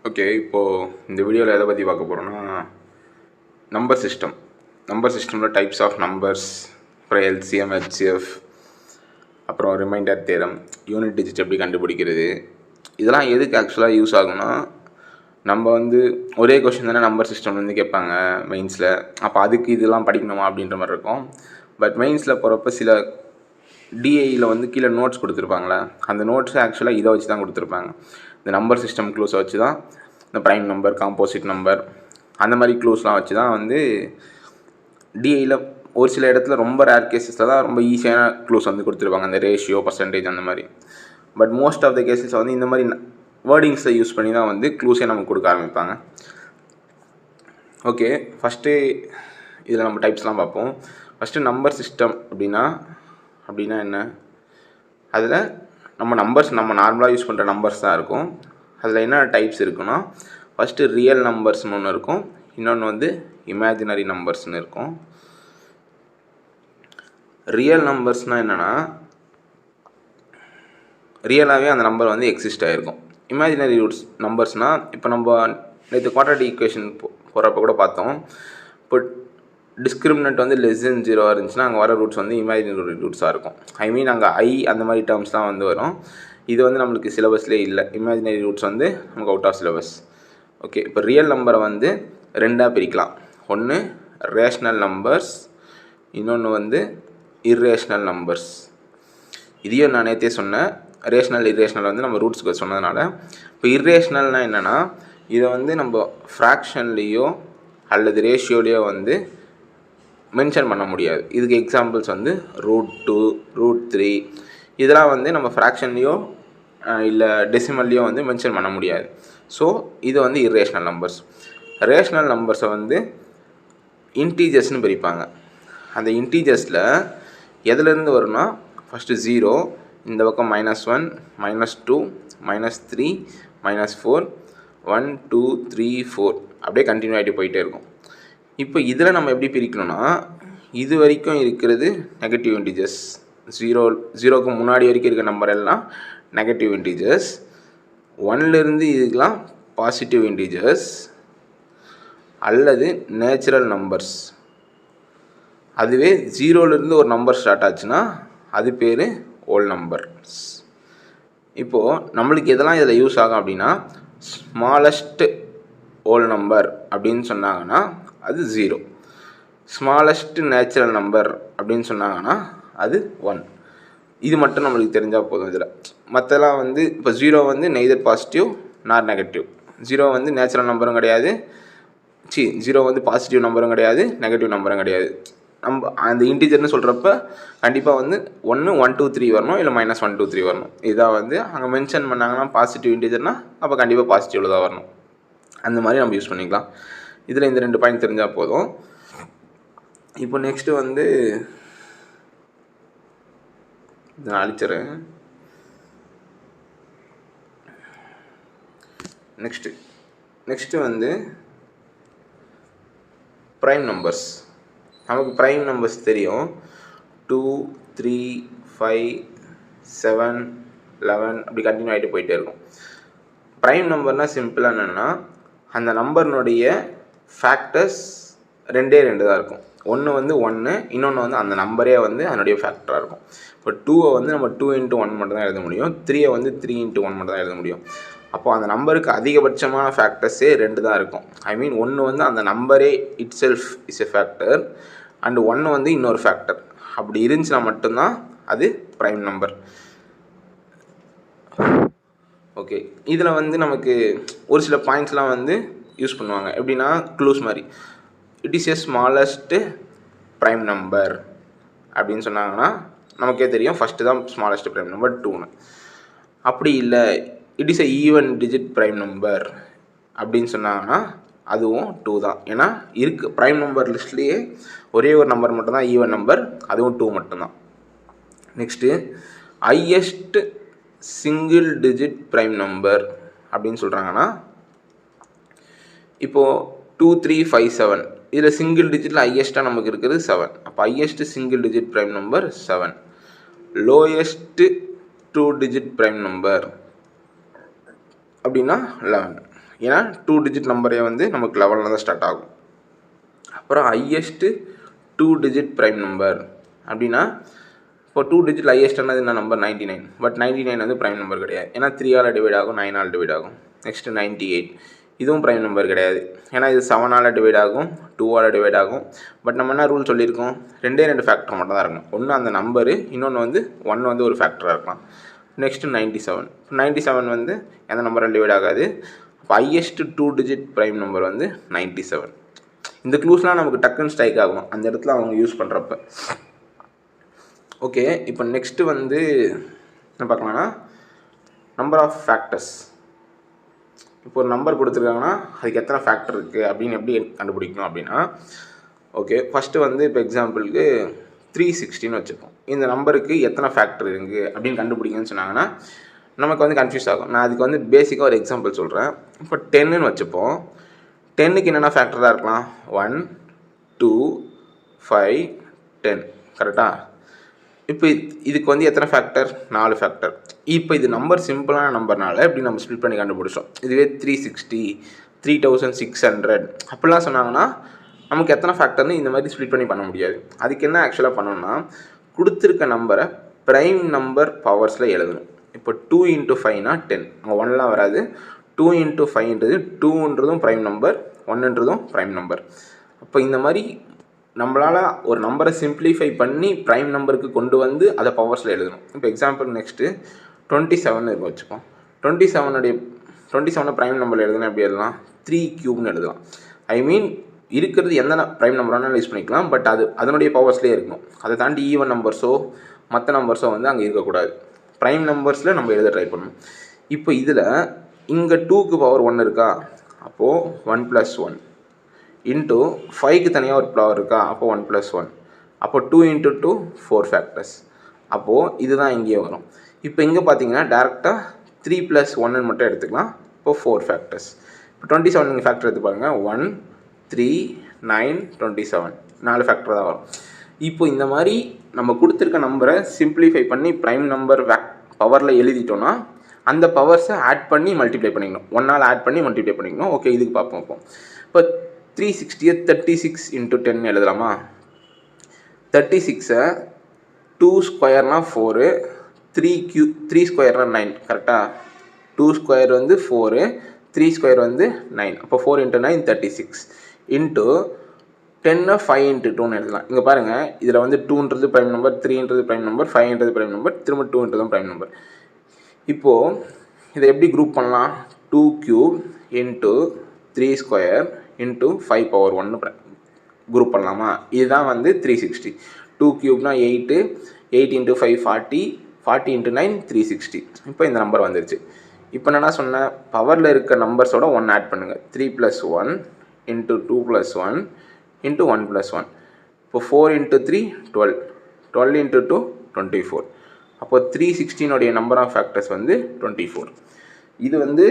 Okay, இப்போது இந்த வீடியோவில் எதை பற்றி பார்க்க போகிறோன்னா நம்பர் சிஸ்டமில் டைப்ஸ் ஆஃப் நம்பர்ஸ், அப்புறம் எல்சிஎம், ஹெச்சிஎஃப், அப்புறம் ரிமைண்டர் தேரம், யூனிட் டிஜிட் எப்படி கண்டுபிடிக்கிறது, இதெல்லாம் எதுக்கு ஆக்சுவலாக யூஸ் ஆகும்னா, நம்ம ஒரே கொஷின் தானே நம்பர் சிஸ்டம் கேட்பாங்க மெயின்ஸில். அப்போ அதுக்கு இதெல்லாம் படிக்கணுமா அப்படின்ற மாதிரி இருக்கும். பட் மெயின்ஸில் போகிறப்ப சில டிஐயில் கீழே நோட்ஸ் கொடுத்துருப்பாங்களே, அந்த நோட்ஸை ஆக்சுவலாக இதை வச்சு தான் கொடுத்துருப்பாங்க. இந்த நம்பர் சிஸ்டம் க்ளூஸை வச்சு தான் இந்த ப்ரைம் நம்பர், காம்போசிட் நம்பர், அந்த மாதிரி க்ளூஸ்லாம் வச்சு தான் டிஐயில் ஒரு சில இடத்துல ரொம்ப ரேர் கேஸஸில் தான் ரொம்ப ஈஸியான க்ளூஸ் கொடுத்துருப்பாங்க, அந்த ரேஷியோ, பர்சன்டேஜ் அந்த மாதிரி. பட் மோஸ்ட் ஆஃப் த கேஸஸில் இந்த மாதிரி வேர்டிங்ஸை யூஸ் பண்ணி தான் க்ளூஸே நமக்கு கொடுக்க ஆரம்பிப்பாங்க. ஓகே, ஃபஸ்ட்டு இதில் நம்ம டைப்ஸ்லாம் பார்ப்போம். ஃபஸ்ட்டு நம்பர் சிஸ்டம் அப்படின்னா என்ன? அதில் நம்ம நார்மலாக யூஸ் பண்ணுற நம்பர்ஸ் தான் இருக்கும். அதில் என்ன டைப்ஸ் இருக்குன்னா, ஃபஸ்ட்டு ரியல் நம்பர்ஸ்னு ஒன்று இருக்கும், இன்னொன்று இமேஜினரி நம்பர்ஸ்னு இருக்கும். ரியல் நம்பர்ஸ்னால் என்னென்னா, ரியலாகவே அந்த நம்பர் எக்ஸிஸ்ட் ஆகிருக்கும். இமேஜினரி நம்பர்ஸ்னால், இப்போ நம்ம நேற்று குவாட்ரேட்டிக் ஈக்குவேஷன் போகிறப்ப கூட பார்த்தோம். இப்போ டிஸ்கிரிமினன்ட் லெஸ் தென் 0 இருந்துச்சுன்னா அங்கே வர ரூட்ஸ் இமேஜினரி ரூட்ஸாக இருக்கும். அங்கே அந்த மாதிரி டேர்ம்ஸ்லாம் வரும். இது நம்மளுக்கு சிலபஸ்லேயே இல்லை. இமேஜினரி ரூட்ஸ் நமக்கு அவுட் ஆஃப் சிலபஸ். ஓகே, இப்போ ரியல் நம்பரை ரெண்டாக பிரிக்கலாம். ஒன்று ரேஷ்னல் நம்பர்ஸ், இன்னொன்று இர்ரேஷ்னல் நம்பர்ஸ். இதையும் நான் நேற்றே சொன்னேன். ரேஷ்னல், இர்ரேஷ்னல் நம்ம ரூட்ஸ்க்கு சொன்னதுனால. இப்போ இர்ரேஷ்னல்னால் என்னென்னா, இதை நம்ம ஃப்ராக்ஷன்லேயோ அல்லது ரேஷியோலேயோ மென்ஷன் பண்ண முடியாது. இதுக்கு எக்ஸாம்பிள்ஸ் √2, √3, இதெல்லாம் நம்ம ஃப்ராக்ஷன்லேயோ இல்லை டெசிமல்லையோ மென்ஷன் பண்ண முடியாது. ஸோ இது இர்ரேஷ்னல் நம்பர்ஸ். ரேஷ்னல் நம்பர்ஸை இன்டீஜர்ஸ்னு பிரிப்பாங்க. அந்த இன்டீஜர்ஸில் எதுலேருந்து வரும்னா, ஃபஸ்ட்டு 0, இந்த பக்கம் -1, -2, -3, -4, 1, 2, 3, 4 அப்படியே கண்டினியூ ஆகிட்டு போயிட்டே இருக்கும். இப்போ இதில் நம்ம எப்படி பிரிக்கணும்னா, இது வரைக்கும் இருக்கிறது நெகட்டிவ் இன்டீஜர்ஸ். 0க்கு முன்னாடி வரைக்கும் இருக்கிற நம்பர் எல்லாம் நெகட்டிவ் இன்டீஜர்ஸ். 1லேருந்து இதுக்கெலாம் பாசிட்டிவ் இன்டீஜர்ஸ் அல்லது நேச்சுரல் நம்பர்ஸ். அதுவே 0லேருந்து ஒரு நம்பர் ஸ்டார்ட் ஆச்சுன்னா அது பேர் ஹோல் நம்பர்ஸ். இப்போது நம்மளுக்கு எதெல்லாம் இதில் யூஸ் ஆகும் அப்படின்னா, ஸ்மாலஸ்ட் ஹோல் நம்பர் அப்படின்னு சொன்னாங்கன்னா அது 0. ஸ்மாலஸ்ட் நேச்சுரல் நம்பர் அப்படின்னு சொன்னாங்கன்னா அது 1. இது மட்டும் நம்மளுக்கு தெரிஞ்சால் போதும். இதில் மற்றெல்லாம் இப்போ 0 நெய்தர் பாசிட்டிவ் நார் நெகட்டிவ். 0 நேச்சுரல் நம்பரும் கிடையாது, 0 பாசிட்டிவ் நம்பரும் கிடையாது, நெகட்டிவ் நம்பரும் கிடையாது. நம்ம அந்த இன்டீஜர்னு சொல்கிறப்ப கண்டிப்பாக 1, 1, 2, 3 வரணும், இல்லை -1, 2, 3 வரணும். இதான் அங்கே மென்ஷன் பண்ணாங்கன்னா பாசிட்டிவ் இன்டீஜர்னால் அப்போ கண்டிப்பாக பாசிட்டிவில் தான் வரணும். அந்த மாதிரி நம்ம யூஸ் பண்ணிக்கலாம். இதில் இந்த 2 பாயிண்ட் தெரிஞ்சால் போதும். இப்போ நெக்ஸ்ட்டு நான் அழிச்சிட்றேன். Next prime numbers. நமக்கு ப்ரைம் நம்பர்ஸ் தெரியும். 2, 3, 5, 7, 11 அப்படி கண்டினியூ ஆகிட்டு போயிட்டே இருக்கும். ப்ரைம் நம்பர்னால் சிம்பிளாக என்னென்னா, அந்த நம்பர்னுடைய ஃபேக்டர்ஸ் 2 தான் இருக்கும். ஒன்று 1, இன்னொன்று அந்த நம்பரே அதனுடைய ஃபேக்டராக இருக்கும். இப்போ 2வை நம்ம 2 × 1 மட்டும் தான் எழுத முடியும். 3யை 3 × 1 மட்டும் தான் எழுத முடியும். அப்போது அந்த நம்பருக்கு அதிகபட்சமான ஃபேக்டர்ஸே 2 தான் இருக்கும். ஒன்று அந்த நம்பரே it self is a factor, and 1 இன்னொரு ஃபேக்டர். அப்படி இருந்துச்சுன்னா மட்டும்தான் அது ப்ரைம் நம்பர். ஓகே, இதில் நமக்கு ஒரு சில பாயிண்ட்ஸ்லாம் யூஸ் பண்ணுவாங்க. எப்படின்னா க்ளூஸ் மாதிரி. It is a smallest prime number அப்படின்னு சொன்னாங்கன்னா நமக்கே தெரியும் ஃபஸ்ட்டு தான் ஸ்மாலஸ்ட் ப்ரைம் நம்பர் 2ன்னு. அப்படி இல்லை, it is a even digit prime number அப்படின்னு சொன்னாங்கன்னா அதுவும் 2 தான். ஏன்னா ப்ரைம் நம்பர் லிஸ்ட்லேயே ஒரே ஒரு நம்பர் மட்டும்தான் ஈவன் நம்பர், அதுவும் 2 மட்டும்தான். Next highest single digit prime number அப்படின்னு சொல்கிறாங்கன்னா, இப்போது 2, 3, 5, 7 இதில் சிங்கிள் டிஜிட்டில் ஹையஸ்ட்டாக நமக்கு இருக்கிறது 7. அப்போ highest single digit prime number 7. Lowest 2 digit prime number அப்படின்னா 11. ஏன்னா 2 டிஜிட் நம்பரே வந்து நமக்கு 11 தான் ஸ்டார்ட் ஆகும். அப்புறம் ஹையஸ்ட்டு 2 டிஜிட் ப்ரைம் நம்பர் அப்படின்னா இப்போ 2 டிஜிட் ஹையஸ்டானது என்ன நம்பர் 99. பட் 99 வந்து ப்ரைம் நம்பர் கிடையாது. ஏன்னா 3ஆல் டிவைட் ஆகும், 9ஆல் டிவைட் ஆகும். நெக்ஸ்ட்டு 98, இதுவும் ப்ரைம் நம்பர் கிடையாது. ஏன்னா இது 7ஆல் டிவைட் ஆகும், 2ஆல் டிவைட் ஆகும். பட் நம்ம என்ன ரூல் சொல்லியிருக்கோம், 2 ஃபேக்டர் மட்டும் தான் இருக்கணும். ஒன்று அந்த நம்பரு, இன்னொன்று வந்து 1 வந்து ஒரு ஃபேக்டராக இருக்கலாம். நெக்ஸ்ட்டு 97. 97 வந்து எந்த நம்பரால் டிவைட் ஆகாது. அப்போ ஹையஸ்ட்டு 2 டிஜிட் ப்ரைம் நம்பர் வந்து 97. இந்த க்ளூஸ்லாம் நமக்கு டக்குன்னு ஸ்ட்ரைக் ஆகும் அந்த இடத்துல அவங்க யூஸ் பண்ணுறப்ப. ஓகே, இப்போ நெக்ஸ்ட்டு வந்து என்ன பார்க்கலாம்னா நம்பர் ஆஃப் ஃபேக்டர்ஸ். இப்போ ஒரு நம்பர் கொடுத்துருக்காங்கன்னா அதுக்கு எத்தனை ஃபேக்டர் இருக்குது அப்படின்னு எப்படி கண்டுபிடிக்கணும் அப்படின்னா, ஓகே ஃபஸ்ட்டு வந்து இப்போ எக்ஸாம்பிளுக்கு 360 வச்சுப்போம். இந்த நம்பருக்கு எத்தனை ஃபேக்டர் இருக்குது அப்படின்னு கண்டுபிடிங்கன்னு சொன்னாங்கன்னா நமக்கு வந்து கன்ஃபியூஸ் ஆகும். நான் அதுக்கு வந்து பேசிக்காக ஒரு எக்ஸாம்பிள் சொல்கிறேன். இப்போ 10ன்னு வச்சுப்போம். 10க்கு என்னென்ன ஃபேக்டராக இருக்கலாம், 1, 2, 5, 10 கரெக்டாக. இப்போ இதுக்கு வந்து எத்தனை ஃபேக்டர், 4 ஃபேக்டர். இப்போ இது நம்பர் சிம்பிளான நம்பர்னால இப்படி நம்ம ஸ்ப்ளிட் பண்ணி கண்டுபிடிச்சோம். இதுவே 360, 3600 அப்படிலாம் சொன்னாங்கன்னா நமக்கு எத்தனை ஃபேக்டர்னு இந்த மாதிரி ஸ்ப்ளிட் பண்ணி பண்ண முடியாது. அதுக்கு என்ன ஆக்சுவலாக பண்ணணும்னா கொடுத்துருக்க நம்பரை ப்ரைம் நம்பர் பவர்ஸில் எழுதணும். இப்போ 2 × 5னா 10, அங்கே 1லாம் வராது. 2 × 5ன்றது 2ன்றதும் ப்ரைம் நம்பர், 1ன்றதும் ப்ரைம் நம்பர். அப்போ இந்த மாதிரி நம்மளால் ஒரு நம்பரை சிம்பிளிஃபை பண்ணி ப்ரைம் நம்பருக்கு கொண்டு வந்து அதை பவர்ஸில் எழுதணும். இப்போ எக்ஸாம்பிள் நெக்ஸ்ட்டு 27 இருக்கும் வச்சுப்போம். 27 ப்ரைம் நம்பரில் எழுதுனா எப்படி எழுதலாம், 3³ எழுதலாம். ஐ மீன் இருக்கிறது எந்த ப்ரைம் நம்பரானாலும் யூஸ் பண்ணிக்கலாம். பட் அதனுடைய பவர்ஸ்லேயே இருக்கணும். அதை தாண்டி ஈவன் நம்பர்ஸோ மற்ற நம்பர்ஸோ வந்து அங்கே இருக்கக்கூடாது. ப்ரைம் நம்பர்ஸில் நம்ம எழுத ட்ரை பண்ணணும். இப்போ இதில் இங்கே 2க்கு பவர் 1 இருக்கா, அப்போது 1 + 1 இன்ட்டு 5க்கு தனியாக ஒரு பவர் இருக்கா, அப்போது 1 + 1. அப்போது 2 × 2 4 ஃபேக்டர்ஸ். அப்போது இதுதான் இங்கேயே வரும். இப்போ இங்கே பார்த்தீங்கன்னா டேரெக்டாக 3 + 1ன்னு மட்டும் எடுத்துக்கலாம். இப்போது 4 ஃபேக்டர்ஸ். இப்போ 27 நீங்கள் ஃபேக்டர் எடுத்து பாருங்கள், 1, 3, 9, 27 4 ஃபேக்டர் தான் வரும். இப்போ இந்த மாதிரி நம்ம கொடுத்துருக்க நம்பரை சிம்பிளிஃபை பண்ணி ப்ரைம் நம்பர் பவரில் எழுதிட்டோன்னா அந்த பவர்ஸை ஆட் பண்ணி மல்டிப்ளை பண்ணிக்கணும். 1ஆல் ஆட் பண்ணி மல்டிப்ளை பண்ணிக்கணும். ஓகே, இதுக்கு பார்ப்போம். இப்போ 360 36 × 10 எழுதலாமா. 36 2² 4, 3² 9 கரெக்டாக. 2² வந்து 4, 3² வந்து 9. அப்போ 4 × 9 36 இன்ட்டு 10 5 × 2ன்னு எழுதலாம். இங்கே பாருங்கள், இதில் வந்து 2ன்றது ப்ரைம் நம்பர், 3ன்றது ப்ரைம் நம்பர், 5ன்றது ப்ரைம் நம்பர், திரும்ப 2ன்றதும் ப்ரைம் நம்பர். இப்போது இதை எப்படி குரூப் பண்ணலாம், 2³ × 3² × 5^1 குரூப் பண்ணலாமா. இதுதான் வந்து 360. 2³ 8, 8 × 5 40, 40 × 9 360. இப்போ இந்த நம்பர் வந்துருச்சு. இப்போ என்னென்னா சொன்னேன், பவரில் இருக்க நம்பர்ஸோட 1 ஆட் பண்ணுங்கள். 3 + 1 × 2 + 1 × 1 + 1. இப்போ 4 × 3 12, 12 × 2 24. அப்போ 316 நம்பர் ஆஃப் ஃபேக்டர்ஸ் வந்து 24. இது வந்து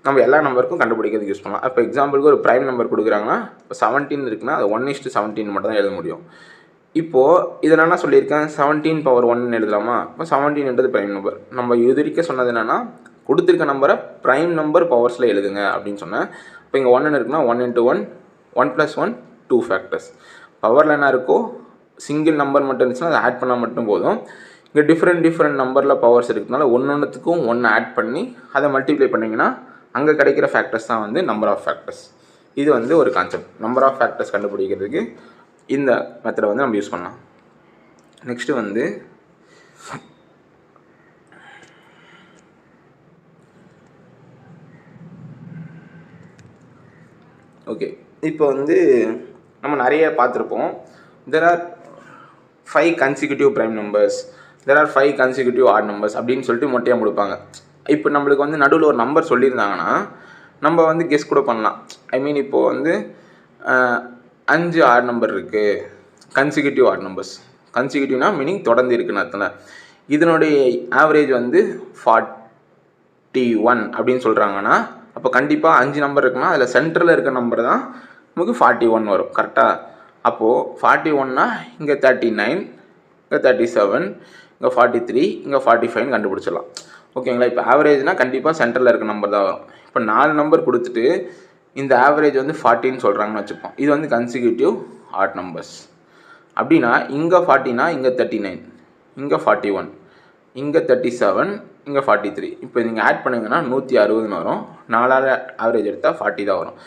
நம்ம எல்லா நம்பருக்கும் கண்டுபிடிக்கிறதுக்கு யூஸ் பண்ணலாம். இப்போ எக்ஸாம்பிளுக்கு ஒரு ப்ரைம் நம்பர் கொடுக்குறாங்கன்னா இப்போ 17 இருக்குன்னா அது 1:17 மட்டும் தான் எழுத முடியும். இப்போது இதை நான் என்ன சொல்லியிருக்கேன், 17^1 எழுதலாமா. இப்போ 17ன்றது ப்ரைம் நம்பர். நம்ம இது வரைக்கும் சொன்னது என்னென்னா கொடுத்துருக்க நம்பரை ப்ரைம் நம்பர் பவர்ஸில் எழுதுங்க அப்படின்னு சொன்னேன். இப்போ இங்கே 1 இருக்குன்னா 1 × 1 1 + 1 2 ஃபேக்டர்ஸ். பவரில் என்ன இருக்கோ சிங்கிள் நம்பர் மட்டும் இருந்துச்சுன்னா அதை ஆட் பண்ணால் மட்டும் போதும். இங்கே டிஃப்ரெண்ட் நம்பரில் பவர்ஸ் இருக்கிறதுனால ஒன்றுத்துக்கும் 1 ஆட் பண்ணி அதை மல்டிப்ளை பண்ணிங்கன்னா அங்கே கிடைக்கிற ஃபேக்டர்ஸ் தான் வந்து நம்பர் ஆஃப் ஃபேக்டர்ஸ். இது வந்து ஒரு கான்செப்ட். நம்பர் ஆஃப் ஃபேக்டர்ஸ் கண்டுபிடிக்கிறதுக்கு இந்த மெத்தடை வந்து நம்ம யூஸ் பண்ணலாம். நெக்ஸ்ட்டு வந்து ஓகே, இப்போ வந்து நம்ம நிறைய பார்த்துருப்போம். There are 5 consecutive prime numbers, there are 5 consecutive odd numbers அப்படின்னு சொல்லிட்டு மொட்டையாக முடிப்பாங்க. இப்போ நம்மளுக்கு வந்து நடுவில் ஒரு நம்பர் சொல்லியிருந்தாங்கன்னா நம்ம வந்து கெஸ் கூட பண்ணலாம். ஐ மீன் இப்போது வந்து 5 ஆட் நம்பர் இருக்குது, கன்சிக்யூட்டிவ் ஆட் நம்பர்ஸ். கன்சிக்யூட்டிவ்னா மீனிங் தொடர்ந்து இருக்குன்னு அர்த்தம். இதனுடைய ஆவரேஜ் வந்து 41 அப்படின்னு சொல்கிறாங்கன்னா அப்போ கண்டிப்பாக 5 நம்பர் இருக்குன்னா அதில் சென்டரில் இருக்க நம்பர் தான் நமக்கு 41 வரும் கரெக்டாக. அப்போது 41னா இங்கே 39, இங்கே 37, இங்கே 43, இங்கே 45 கண்டுபிடிச்சிடலாம். ஓகேங்களா. இப்போ ஆவரேஜ்னால் கண்டிப்பாக சென்டரில் இருக்க நம்பர் தான் வரும். இப்போ 4 நம்பர் கொடுத்துட்டு இந்த ஆவரேஜ் வந்து 40ன்னு சொல்கிறாங்கன்னு வச்சுப்போம். இது வந்து கன்சிக்யூட்டிவ் ஆட் நம்பர்ஸ். அப்படின்னா இங்கே 40னா இங்கே 39, இங்கே 41, இங்கே 37, இங்கே 43. இப்போ நீங்கள் ஆட் பண்ணிங்கன்னா 160ன்னு வரும். 4ஆல் ஆவரேஜ் எடுத்தால் 40 தான் வரும்.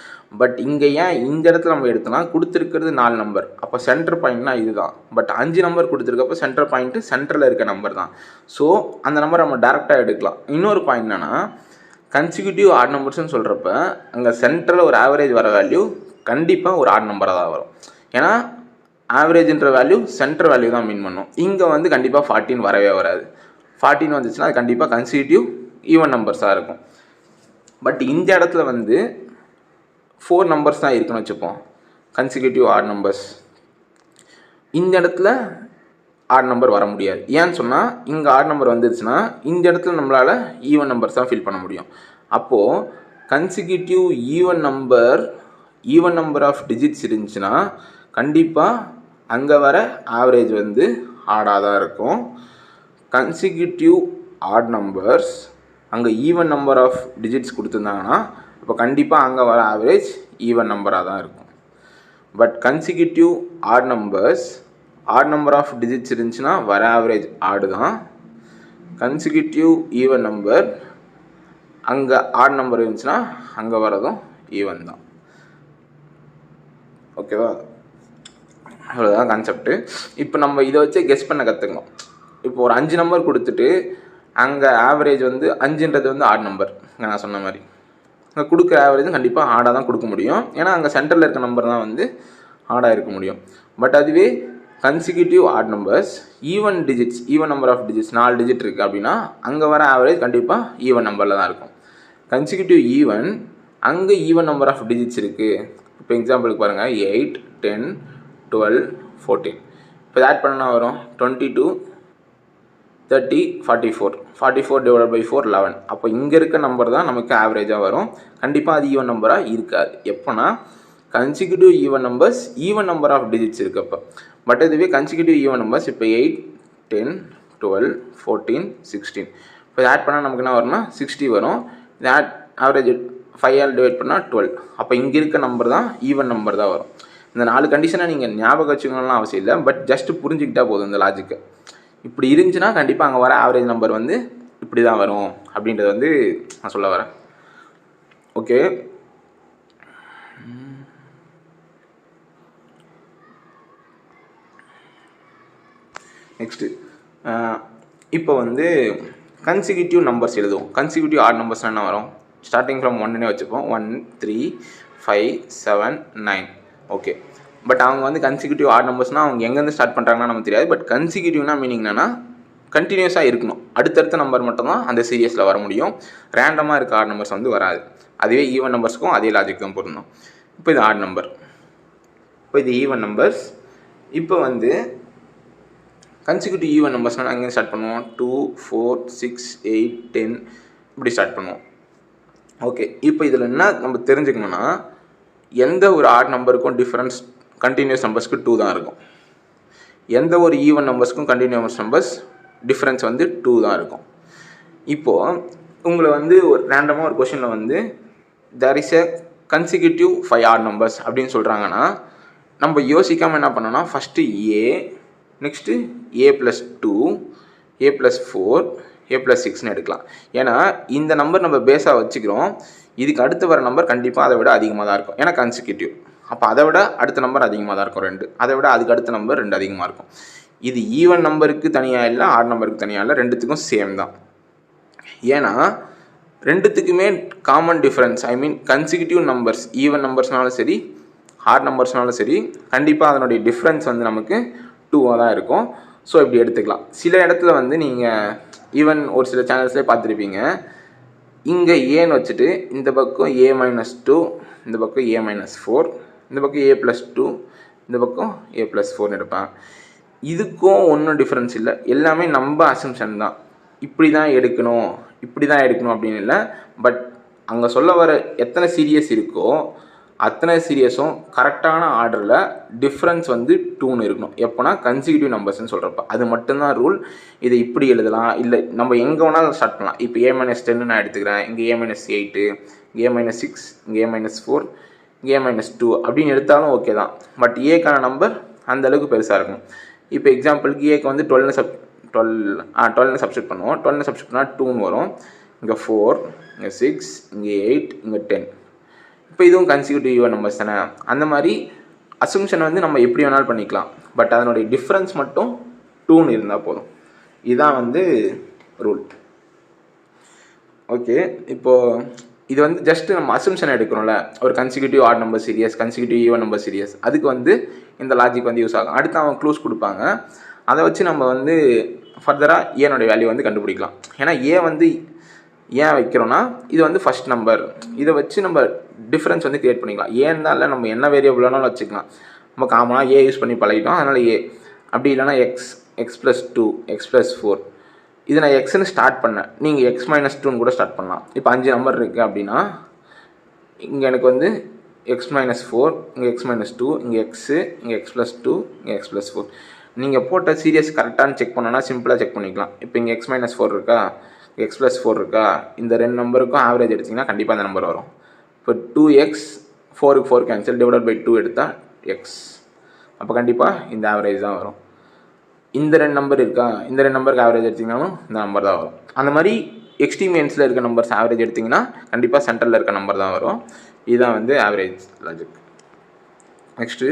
பட் இங்கே ஏன் இந்த இடத்துல நம்ம எடுத்தோம்னா கொடுத்துருக்கிறது 4 நம்பர், அப்போ சென்டர் பாயிண்ட்னா இதுதான். பட் 5 நம்பர் கொடுத்துருக்கப்போ சென்டர் பாயிண்ட்டு சென்டரில் இருக்க நம்பர் தான். ஸோ அந்த நம்பர் நம்ம டேரெக்டாக எடுக்கலாம். இன்னொரு பாயிண்ட் என்னென்னா கன்சிக்யூட்டிவ் ஆட் நம்பர்ஸ்னு சொல்கிறப்ப அங்கே சென்டரில் ஒரு ஆவரேஜ் வர வேல்யூ கண்டிப்பாக ஒரு ஆட் நம்பராக தான் வரும். ஏன்னா ஆவரேஜ்ன்ற வேல்யூ சென்டர் வேல்யூ தான் மீன் பண்ணும். இங்கே வந்து கண்டிப்பாக 14 வரவே வராது. 14 வந்துச்சுன்னா அது கண்டிப்பாக கன்சிக்யூட்டிவ் ஈவன் நம்பர்ஸாக இருக்கும். பட் இந்த இடத்துல வந்து 4 நம்பர்ஸ் தான் இருக்குன்னு வச்சுப்போம், கன்சிக்யூட்டிவ் ஆட் நம்பர்ஸ். இந்த இடத்துல ஆட் நம்பர் வர முடியாது. ஏன்னு சொன்னால் இங்கே ஆட் நம்பர் வந்துருச்சுன்னா இந்த இடத்துல நம்மளால் ஈவன் நம்பர்ஸ் தான் ஃபில் பண்ண முடியும். அப்போது consecutive even number of digits இருந்துச்சுன்னா கண்டிப்பாக அங்கே வர ஆவரேஜ் வந்து ஆடாக தான் இருக்கும். கன்சிக்யூட்டிவ் ஆட் நம்பர்ஸ் அங்கே ஈவன் நம்பர் ஆஃப் டிஜிட்ஸ் கொடுத்துருந்தாங்கன்னா அப்போ கண்டிப்பாக அங்கே வர ஆவரேஜ் ஈவன் நம்பராக தான் இருக்கும். But consecutive odd number of digits இருந்துச்சுன்னா வர ஆவரேஜ் ஆடு தான். கன்சிக்யூட்டிவ் ஈவன் நம்பர் அங்கே ஆட் நம்பர் இருந்துச்சுன்னா அங்கே வரதும் ஈவன் தான். ஓகேவா, அவ்வளோதான் கான்செப்ட்டு. இப்போ நம்ம இதை வச்சே கெஸ் பண்ண கற்றுக்கணும். இப்போ ஒரு 5 நம்பர் கொடுத்துட்டு அங்கே ஆவரேஜ் வந்து 5ன்றது வந்து ஆட் நம்பர். நான் சொன்ன மாதிரி அங்கே கொடுக்குற ஆவரேஜும் கண்டிப்பாக ஆடாக தான் கொடுக்க முடியும். ஏன்னா அங்கே சென்டரில் இருக்க நம்பர் தான் வந்து ஆடாக இருக்க முடியும். பட் அதுவே consecutive odd numbers even number of digits 4 digit இருக்குது அப்படின்னா அங்கே வர ஆவரேஜ் கண்டிப்பாக ஈவன் நம்பரில் தான் இருக்கும். கன்சிக்யூட்டிவ் ஈவன் அங்கே ஈவன் நம்பர் ஆஃப் டிஜிட்ஸ் இருக்குது. இப்போ எக்ஸாம்பிளுக்கு பாருங்கள் 8, 10, 12, 14. இப்போ ஆட் பண்ணால் வரும் 22, 30, 44 டிவைட் பை 4 11. அப்போ இங்கே இருக்க நம்பர் தான் நமக்கு ஆவரேஜாக வரும். கண்டிப்பாக அது ஈவன் நம்பராக இருக்காது. எப்போனா consecutive even number of digits இருக்கப்போ. பட் இதுவே கன்சிக்யூட்டிவ் ஈவன் நம்பர்ஸ் இப்போ 8, 10, 12, 14, 16. இப்போ ஆட் பண்ணால் நமக்கு என்ன வரும்னா 60 வரும். இது ஆவரேஜ் 5ஆல் டிவைட் பண்ணால் 12. அப்போ இங்கே இருக்க நம்பர் தான் ஈவன் நம்பர் தான் வரும். இந்த 4 கண்டிஷனை நீங்கள் ஞாபகம் வச்சுக்கணும்லாம் அவசியம் இல்லை. பட் ஜஸ்ட் புரிஞ்சுக்கிட்டால் போதும் இந்த லாஜிக்கு. இப்படி இருந்துச்சுன்னா கண்டிப்பாக அங்கே வர ஆவரேஜ் நம்பர் வந்து இப்படி தான் வரும் அப்படின்றது வந்து நான் சொல்ல வரேன். ஓகே, நெக்ஸ்ட்டு இப்போ வந்து கன்சிக்யூட்டிவ் நம்பர்ஸ் எழுதுவோம். கன்சிக்யூட்டிவ் ஆட் நம்பர்ஸ்னால் என்ன வரும்? ஸ்டார்டிங் ஃப்ரம் 1னே வச்சுப்போம். 1, 3, 5, 7, 9. ஓகே, பட் அவங்க வந்து கன்சிக்யூட்டிவ் ஆட் நம்பர்ஸ்னால் அவங்க எங்கேருந்து ஸ்டார்ட் பண்ணுறாங்கன்னா நமக்கு தெரியாது. பட் கன்சிக்யூட்டிவ்னா மீனிங் என்னென்னா கண்டினியூஸாக இருக்கணும். அடுத்தடுத்த நம்பர் மட்டும்தான் அந்த சீரியஸில் வர முடியும். ரேண்டமாக இருக்க ஆட் நம்பர்ஸ் வந்து வராது. அதுவே ஈவன் நம்பர்ஸ்க்கும் அதே லாஜிக் தான் பொருந்தும். இப்போ இது ஆட் நம்பர், இப்போ இது ஈவன் நம்பர்ஸ். இப்போ வந்து கன்சிக்யூட்டிவ் ஈவன் நம்பர்ஸ்னால் அங்கே ஸ்டார்ட் பண்ணுவோம். 2, 4, 6, 8, 10 இப்படி ஸ்டார்ட் பண்ணுவோம். ஓகே, இப்போ இதில் என்ன நம்ம தெரிஞ்சுக்கணுன்னா எந்த ஒரு ஆட் நம்பருக்கும் டிஃப்ரென்ஸ் கண்டினியூஸ் நம்பர்ஸ்க்கு 2 தான் இருக்கும். எந்த ஒரு ஈவன் நம்பர்ஸ்க்கும் கண்டினியூஸ் நம்பர்ஸ் டிஃப்ரென்ஸ் வந்து 2 தான் இருக்கும். இப்போது உங்களை வந்து ஒரு ரேண்டமாக ஒரு கொஷனில் வந்து there is a consecutive 5 odd numbers அப்படின்னு சொல்கிறாங்கன்னா நம்ம யோசிக்காமல் என்ன பண்ணோன்னா ஃபஸ்ட்டு நெக்ஸ்ட்டு A+2, A+4, A+6ன்னு எடுக்கலாம். ஏன்னா இந்த நம்பர் நம்ம பேஸாக வச்சுக்கிறோம். இதுக்கு அடுத்து வர நம்பர் கண்டிப்பாக அதை விட அதிகமாக தான் இருக்கும். ஏன்னா கன்சிக்யூட்டிவ், அப்போ அதை விட அடுத்த நம்பர் அதிகமாக தான் இருக்கும் 2. அதை விட அதுக்கு அடுத்த நம்பர் 2 அதிகமாக இருக்கும். இது ஈவன் நம்பருக்கு தனியாக இல்லை, ஆட் நம்பருக்கு தனியாக இல்லை, ரெண்டுத்துக்கும் சேம் தான். ஏன்னா ரெண்டுத்துக்குமே காமன் டிஃப்ரென்ஸ், ஐ மீன் கன்சிக்யூட்டிவ் நம்பர்ஸ் ஈவன் நம்பர்ஸ்னாலும் சரி ஆட் நம்பர்ஸ்னாலும் சரி கண்டிப்பாக அதனுடைய டிஃப்ரென்ஸ் வந்து நமக்கு 2ஆக தான் இருக்கும். ஸோ இப்படி எடுத்துக்கலாம். சில இடத்துல வந்து நீங்கள் ஈவன் ஒரு சில சேனல்ஸ்லேயே பார்த்துருப்பீங்க, இங்கே ஏன்னு வச்சுட்டு இந்த பக்கம் A-2, இந்த பக்கம் A-4, இந்த பக்கம் A+2, இந்த பக்கம் A+4ன்னு எடுப்பேன். இதுக்கும் ஒன்றும் டிஃப்ரென்ஸ் இல்லை, எல்லாமே நம்ம அசம்ஷன் தான். இப்படி தான் எடுக்கணும் அப்படின்னு இல்லை. பட் அங்கே சொல்ல வர எத்தனை சீரியஸ் இருக்கோ அத்தனை சீரியஸும் கரெக்டான ஆர்டரில் டிஃப்ரென்ஸ் வந்து 2ன்னு இருக்கணும். எப்போனா கன்சிக்யூட்டிவ் நம்பர்ஸ்ன்னு சொல்கிறப்ப அது மட்டும்தான் ரூல். இதை இப்படி எழுதலாம், இல்லை நம்ம எங்கே வேணாலும் ஸ்டார்ட் பண்ணலாம். இப்போ A-10 நான் எடுத்துக்கிறேன், இங்கே A-8, இங்கே A-6, இங்கே A-4, இங்கே A-2 அப்படின்னு எடுத்தாலும் ஓகே தான். பட் ஏக்கான நம்பர் அந்தளவுக்கு பெருசாக இருக்கும். இப்போ எக்ஸாம்பிளுக்கு ஏக்கு வந்து 12ன்னு சப்ஸ்டிட் பண்ணுவோம். 12ன்னு சப்ஸ்டிட் பண்ணால் 2ன்னு வரும். இங்கே 4, இங்கே 6, இங்கே 8, இங்கே 10. இப்போ இதுவும் கன்சிக்யூட்டிவ் நம்பர்ஸ் தானே. அந்த மாதிரி அசம்ஷன் வந்து நம்ம எப்படி வேணாலும் பண்ணிக்கலாம். பட் அதனுடைய டிஃப்ரென்ஸ் மட்டும் 2ன்னு இருந்தால் போதும். இதுதான் வந்து ரூல். ஓகே, இப்போது இது வந்து ஜஸ்ட்டு நம்ம அசம்ஷன் எடுக்கிறோம்ல, ஒரு consecutive odd number serious, consecutive even number serious, அதுக்கு வந்து இந்த லாஜிக் வந்து யூஸ் ஆகும். அடுத்து அவங்க க்ளூஸ் கொடுப்பாங்க, அதை வச்சு நம்ம வந்து ஃபர்தராக ஏனுடைய வேல்யூ வந்து கண்டுபிடிக்கலாம். ஏன்னா ஏ வந்து ஏன் வைக்கிறோன்னா இது வந்து ஃபஸ்ட் நம்பர், இதை வச்சு நம்ம டிஃப்ரென்ஸ் வந்து க்ரியேட் பண்ணிக்கலாம். ஏன்னால நம்ம என்ன வேரியபிளானாலும் வச்சுக்கலாம். நம்ம காமனாக ஏ யூஸ் பண்ணி பழகிட்டோம், அதனால் ஏ. அப்படி இல்லைனா x+2, x+4, இது நான் எக்ஸ்ன்னு ஸ்டார்ட் பண்ணேன், நீங்கள் x-2ன்னு கூட ஸ்டார்ட் பண்ணலாம். இப்போ 5 நம்பர் இருக்குது அப்படின்னா இங்கே எனக்கு வந்து x-4, இங்கே x-2, இங்கே எக்ஸு, இங்கே x+2, இங்கே x+4. நீங்கள் போட்ட சீரியஸ் கரெக்டானு செக் பண்ணோன்னா சிம்பிளாக செக் பண்ணிக்கலாம். இப்போ இங்கே x-4 இருக்கா, x+4 இருக்கா, இந்த 2 நம்பருக்கும் ஆவரேஜ் எடுத்திங்கன்னா கண்டிப்பாக அந்த நம்பர் வரும். இப்போ 2x, 4க்கு 4 கேன்சல், டிவைட் பை 2 எடுத்தால் x. அப்போ கண்டிப்பாக இந்த ஆவரேஜ் தான் வரும். இந்த 2 நம்பர் இருக்கா, இந்த 2 நம்பருக்கு ஆவரேஜ் எடுத்திங்கனாலும் இந்த நம்பர் தான் வரும். அந்த மாதிரி எக்ஸ்ட்ரீம் எண்ட்ஸில் இருக்க நம்பர்ஸ் ஆவரேஜ் எடுத்திங்கன்னா கண்டிப்பாக சென்டரில் இருக்க நம்பர் தான் வரும். இதுதான் வந்து ஆவரேஜ் லாஜிக். நெக்ஸ்ட்டு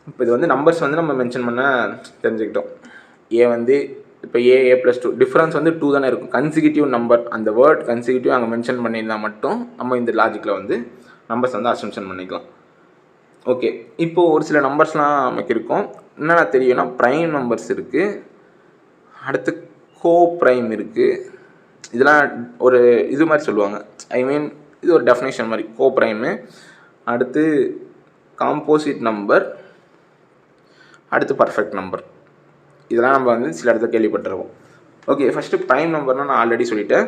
இப்போ இது வந்து நம்பர்ஸ் வந்து நம்ம மென்ஷன் பண்ண தெரிஞ்சுக்கிட்டோம். ஏ வந்து இப்போ A+2 டிஃப்ரென்ஸ் வந்து 2 தானே இருக்கும். கன்சிக்யூட்டிவ் நம்பர், அந்த வேர்ட் கன்சிக்யூட்டிவ் அங்கே மென்ஷன் பண்ணியிருந்தால் மட்டும் நம்ம இந்த லாஜிக்கில் வந்து நம்பர்ஸ் வந்து அசம்ஷன் பண்ணிக்கலாம். ஓகே, இப்போது ஒரு சில நம்பர்ஸ்லாம் நமக்கு இருக்கும். என்னென்ன தெரியும்னா ப்ரைம் நம்பர்ஸ் இருக்குது, அடுத்து கோ ப்ரைம் இருக்குது. இதெல்லாம் ஒரு இது மாதிரி சொல்லுவாங்க, ஐ மீன் இது ஒரு டெஃபினேஷன் மாதிரி. கோ ப்ரைமு, அடுத்து காம்போசிட் நம்பர், அடுத்து பர்ஃபெக்ட் நம்பர். இதெல்லாம் நம்ம வந்து சில இடத்துல கேள்விப்பட்டிருக்கோம். ஓகே, ஃபஸ்ட்டு ப்ரைம் நம்பர்னால் நான் ஆல்ரெடி சொல்லிட்டேன்.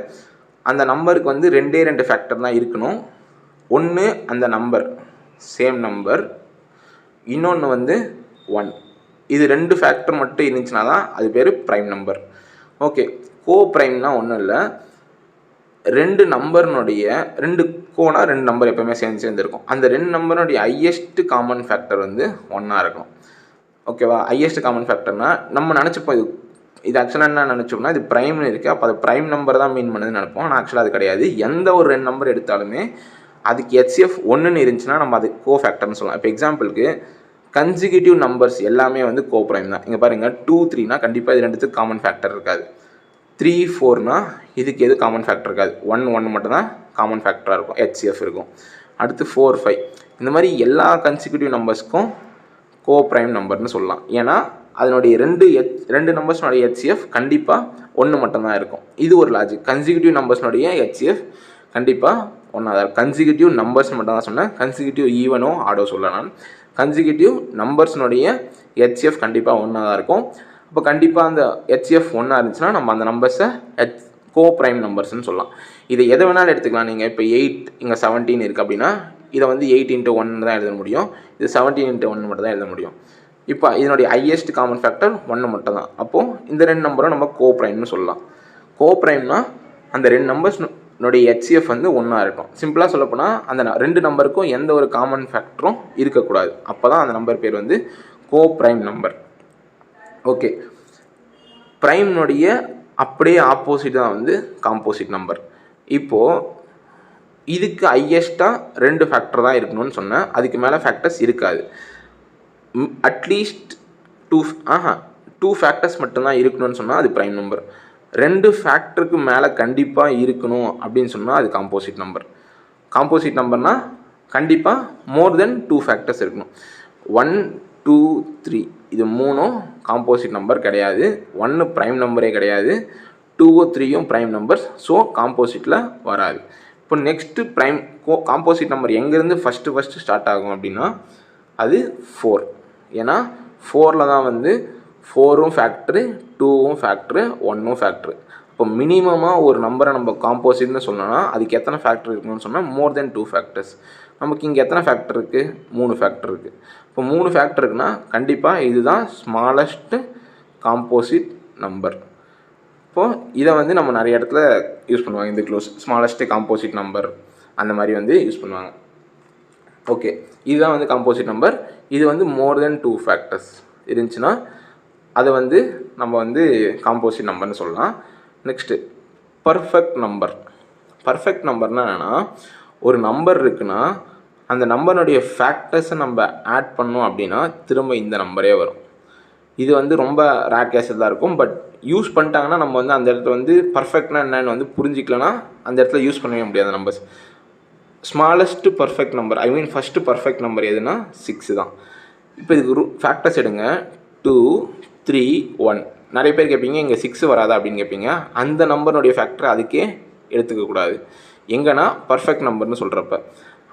அந்த நம்பருக்கு வந்து 2 ஃபேக்டர் தான் இருக்கணும். ஒன்று அந்த நம்பர் சேம் நம்பர், இன்னொன்று வந்து 1. இது 2 ஃபேக்டர் மட்டும் இருந்துச்சுன்னா தான் அது பேர் ப்ரைம் நம்பர். ஓகே, கோ ப்ரைம்னா ஒன்றும் இல்லை, 2 நம்பர்னுடைய 2 கோனா 2 நம்பர் எப்போயுமே சேர்ந்துருக்கும். அந்த 2 நம்பருடைய ஹையஸ்ட் காமன் ஃபேக்டர் வந்து 1ஆக இருக்கணும். ஓகேவா, ஹையஸ்ட் காமன் ஃபேக்டர்னா நம்ம நினச்சிப்போம் இது ஆக்சுவலாக என்ன நினச்சோம்னா இது ப்ரைம்னு இருக்குது, அப்போ அது ப்ரைம் நம்பர் தான் மீன் பண்ணுதுன்னு நினைப்போம். ஆனால் ஆக்சுவலாக அது கிடையாது. எந்த ஒரு 2 நம்பர் எடுத்தாலுமே அதுக்கு HCF 1ன்னு இருந்துச்சுன்னா நம்ம அது கோ ஃபேக்டர்னு சொல்லலாம். இப்போ எக்ஸாம்பிளுக்கு கன்சிக்யூட்டிவ் நம்பர்ஸ் எல்லாமே வந்து கோ ப்ரைம் தான். இங்கே பாருங்கள், 2, 3னா கண்டிப்பாக இது ரெண்டுத்துக்கு காமன் ஃபேக்டர் இருக்காது. 3, 4னா இதுக்கு எது காமன் ஃபேக்டர் இருக்காது. 1 மட்டும் தான் காமன் ஃபேக்டராக இருக்கும், HCF இருக்கும். அடுத்து 4, 5 இந்த மாதிரி எல்லா கன்சிக்யூட்டிவ் நம்பர்ஸ்க்கும் கோ ப்ரைம் நம்பர்னு சொல்லலாம். ஏன்னா அதனுடைய 2 நம்பர்ஸ்னுடைய HCF கண்டிப்பாக 1 மட்டும்தான் இருக்கும். இது ஒரு லாஜிக். கன்சிக்யூட்டிவ் நம்பர்ஸ்னுடைய HCF கண்டிப்பாக 1 தான். கன்சிக்யூட்டிவ் நம்பர்ஸ் மட்டும் தான் சொன்னேன், கன்சிக்யூட்டிவ் ஈவனோ ஆடோ சொல்லலாம். கன்சிக்யூட்டிவ் நம்பர்ஸ்னுடைய HCF கண்டிப்பாக 1 தான் இருக்கும். அப்போ கண்டிப்பாக அந்த HCF 1 இருந்துச்சுன்னா நம்ம அந்த நம்பர்ஸை கோ ப்ரைம் நம்பர்ஸ்ன்னு சொல்லலாம். இதை எதை வேணாலும் எடுத்துக்கலாம். நீங்கள் இப்போ 8 இங்கே 17 இருக்குது அப்படின்னா இதை வந்து 8 × 1 தான் எழுத முடியும், இது 17 × 1 மட்டும் தான் எழுத முடியும். இப்போ இதனுடைய ஹையஸ்ட் காமன் ஃபேக்டர் 1 மட்டும் தான். அப்போது இந்த 2 நம்பரும் நம்ம கோ ப்ரைம்னு சொல்லலாம். கோ ப்ரைம்னா அந்த 2 நம்பர்ஸ்னுடைய HCF வந்து 1ஆக இருக்கும். சிம்பிளாக சொல்லப்போனால் அந்த 2 நம்பருக்கும் எந்த ஒரு காமன் ஃபேக்டரும் இருக்கக்கூடாது. அப்போ தான் அந்த நம்பர் பேர் வந்து கோ ப்ரைம் நம்பர். ஓகே, ப்ரைம்னுடைய அப்படியே ஆப்போசிட் தான் வந்து காம்போசிட் நம்பர். இப்போது இதுக்கு ஹையஸ்ட்டாக 2 ஃபேக்டர் தான் இருக்கணும்னு சொன்னேன், அதுக்கு மேலே ஃபேக்டர்ஸ் இருக்காது. அட்லீஸ்ட் 2 ஃபேக்டர்ஸ் மட்டும்தான் இருக்கணும்னு சொன்னால் அது ப்ரைம் நம்பர். 2 ஃபேக்டருக்கு மேலே கண்டிப்பாக இருக்கணும் அப்படின்னு சொன்னால் அது காம்போசிட் நம்பர். காம்போசிட் நம்பர்னால் கண்டிப்பாக மோர் தென் 2 ஃபேக்டர்ஸ் இருக்கணும். 1, 2, 3 இது 3ம் காம்போசிட் நம்பர் கிடையாது. 1 ப்ரைம் நம்பரே கிடையாது, 2, 3யும் ப்ரைம் நம்பர்ஸ். ஸோ காம்போசிட்டில் வராது. இப்போ நெக்ஸ்ட்டு ப்ரைம் காம்போசிட் நம்பர் எங்கேருந்து ஃபஸ்ட்டு ஸ்டார்ட் ஆகும் அப்படின்னா அது 4. ஏன்னா 4ல் தான் வந்து 4ம் ஃபேக்ட்ரு, 2ம் ஃபேக்ட்ரு, 1ம் ஃபேக்ட்ரு. இப்போ மினிமமாக ஒரு நம்பரை நம்ம காம்போசிட்னு சொன்னோன்னா அதுக்கு எத்தனை ஃபேக்டர் இருக்குன்னு சொன்னால் மோர் தென் 2 ஃபேக்டர்ஸ். நமக்கு இங்கே எத்தனை ஃபேக்டர் இருக்குது? 3 ஃபேக்டர் இருக்குது. இப்போ 3 ஃபேக்டர் இருக்குன்னா கண்டிப்பாக இதுதான் ஸ்மாலஸ்ட் காம்போசிட் நம்பர். இப்போது இதை வந்து நம்ம நிறைய இடத்துல யூஸ் பண்ணுவாங்க. இந்த க்ளோஸ் ஸ்மாலஸ்ட் காம்போசிட் நம்பர் அந்த மாதிரி வந்து யூஸ் பண்ணுவாங்க. ஓகே, இதுதான் வந்து காம்போசிட் நம்பர். இது வந்து மோர் தென் 2 ஃபேக்டர்ஸ் இருந்துச்சுன்னா அதை வந்து நம்ம வந்து காம்போசிட் நம்பர்னு சொல்லலாம். Next perfect number. பர்ஃபெக்ட் நம்பர்னால் என்னென்னா, ஒரு நம்பர் இருக்குன்னா அந்த நம்பருடைய ஃபேக்டர்ஸை நம்ம ஆட் பண்ணோம் அப்படின்னா திரும்ப இந்த நம்பரே வரும். இது வந்து ரொம்ப ரேர் கேஸில் தான் இருக்கும். பட் யூஸ் பண்ணிட்டாங்கன்னா நம்ம வந்து அந்த இடத்துல வந்து பர்ஃபெக்ட்னா என்னன்னு வந்து புரிஞ்சிக்கலன்னா அந்த இடத்துல யூஸ் பண்ணவே முடியாது நம்பர்ஸ். ஸ்மாலஸ்ட் பர்ஃபெக்ட் நம்பர், ஐ மீன் ஃபஸ்ட்டு பர்ஃபெக்ட் நம்பர் எதுனா 6 தான். இப்போ இதுக்கு ஃபேக்டர்ஸ் எடுங்க. 2, 3, 1. நிறைய பேர் கேட்பீங்க இங்கே 6 வராதா அப்படின்னு கேட்பீங்க. அந்த நம்பருடைய ஃபேக்டர் அதுக்கே எடுத்துக்கக்கூடாது எங்கன்னா பர்ஃபெக்ட் நம்பர்னு சொல்கிறப்ப.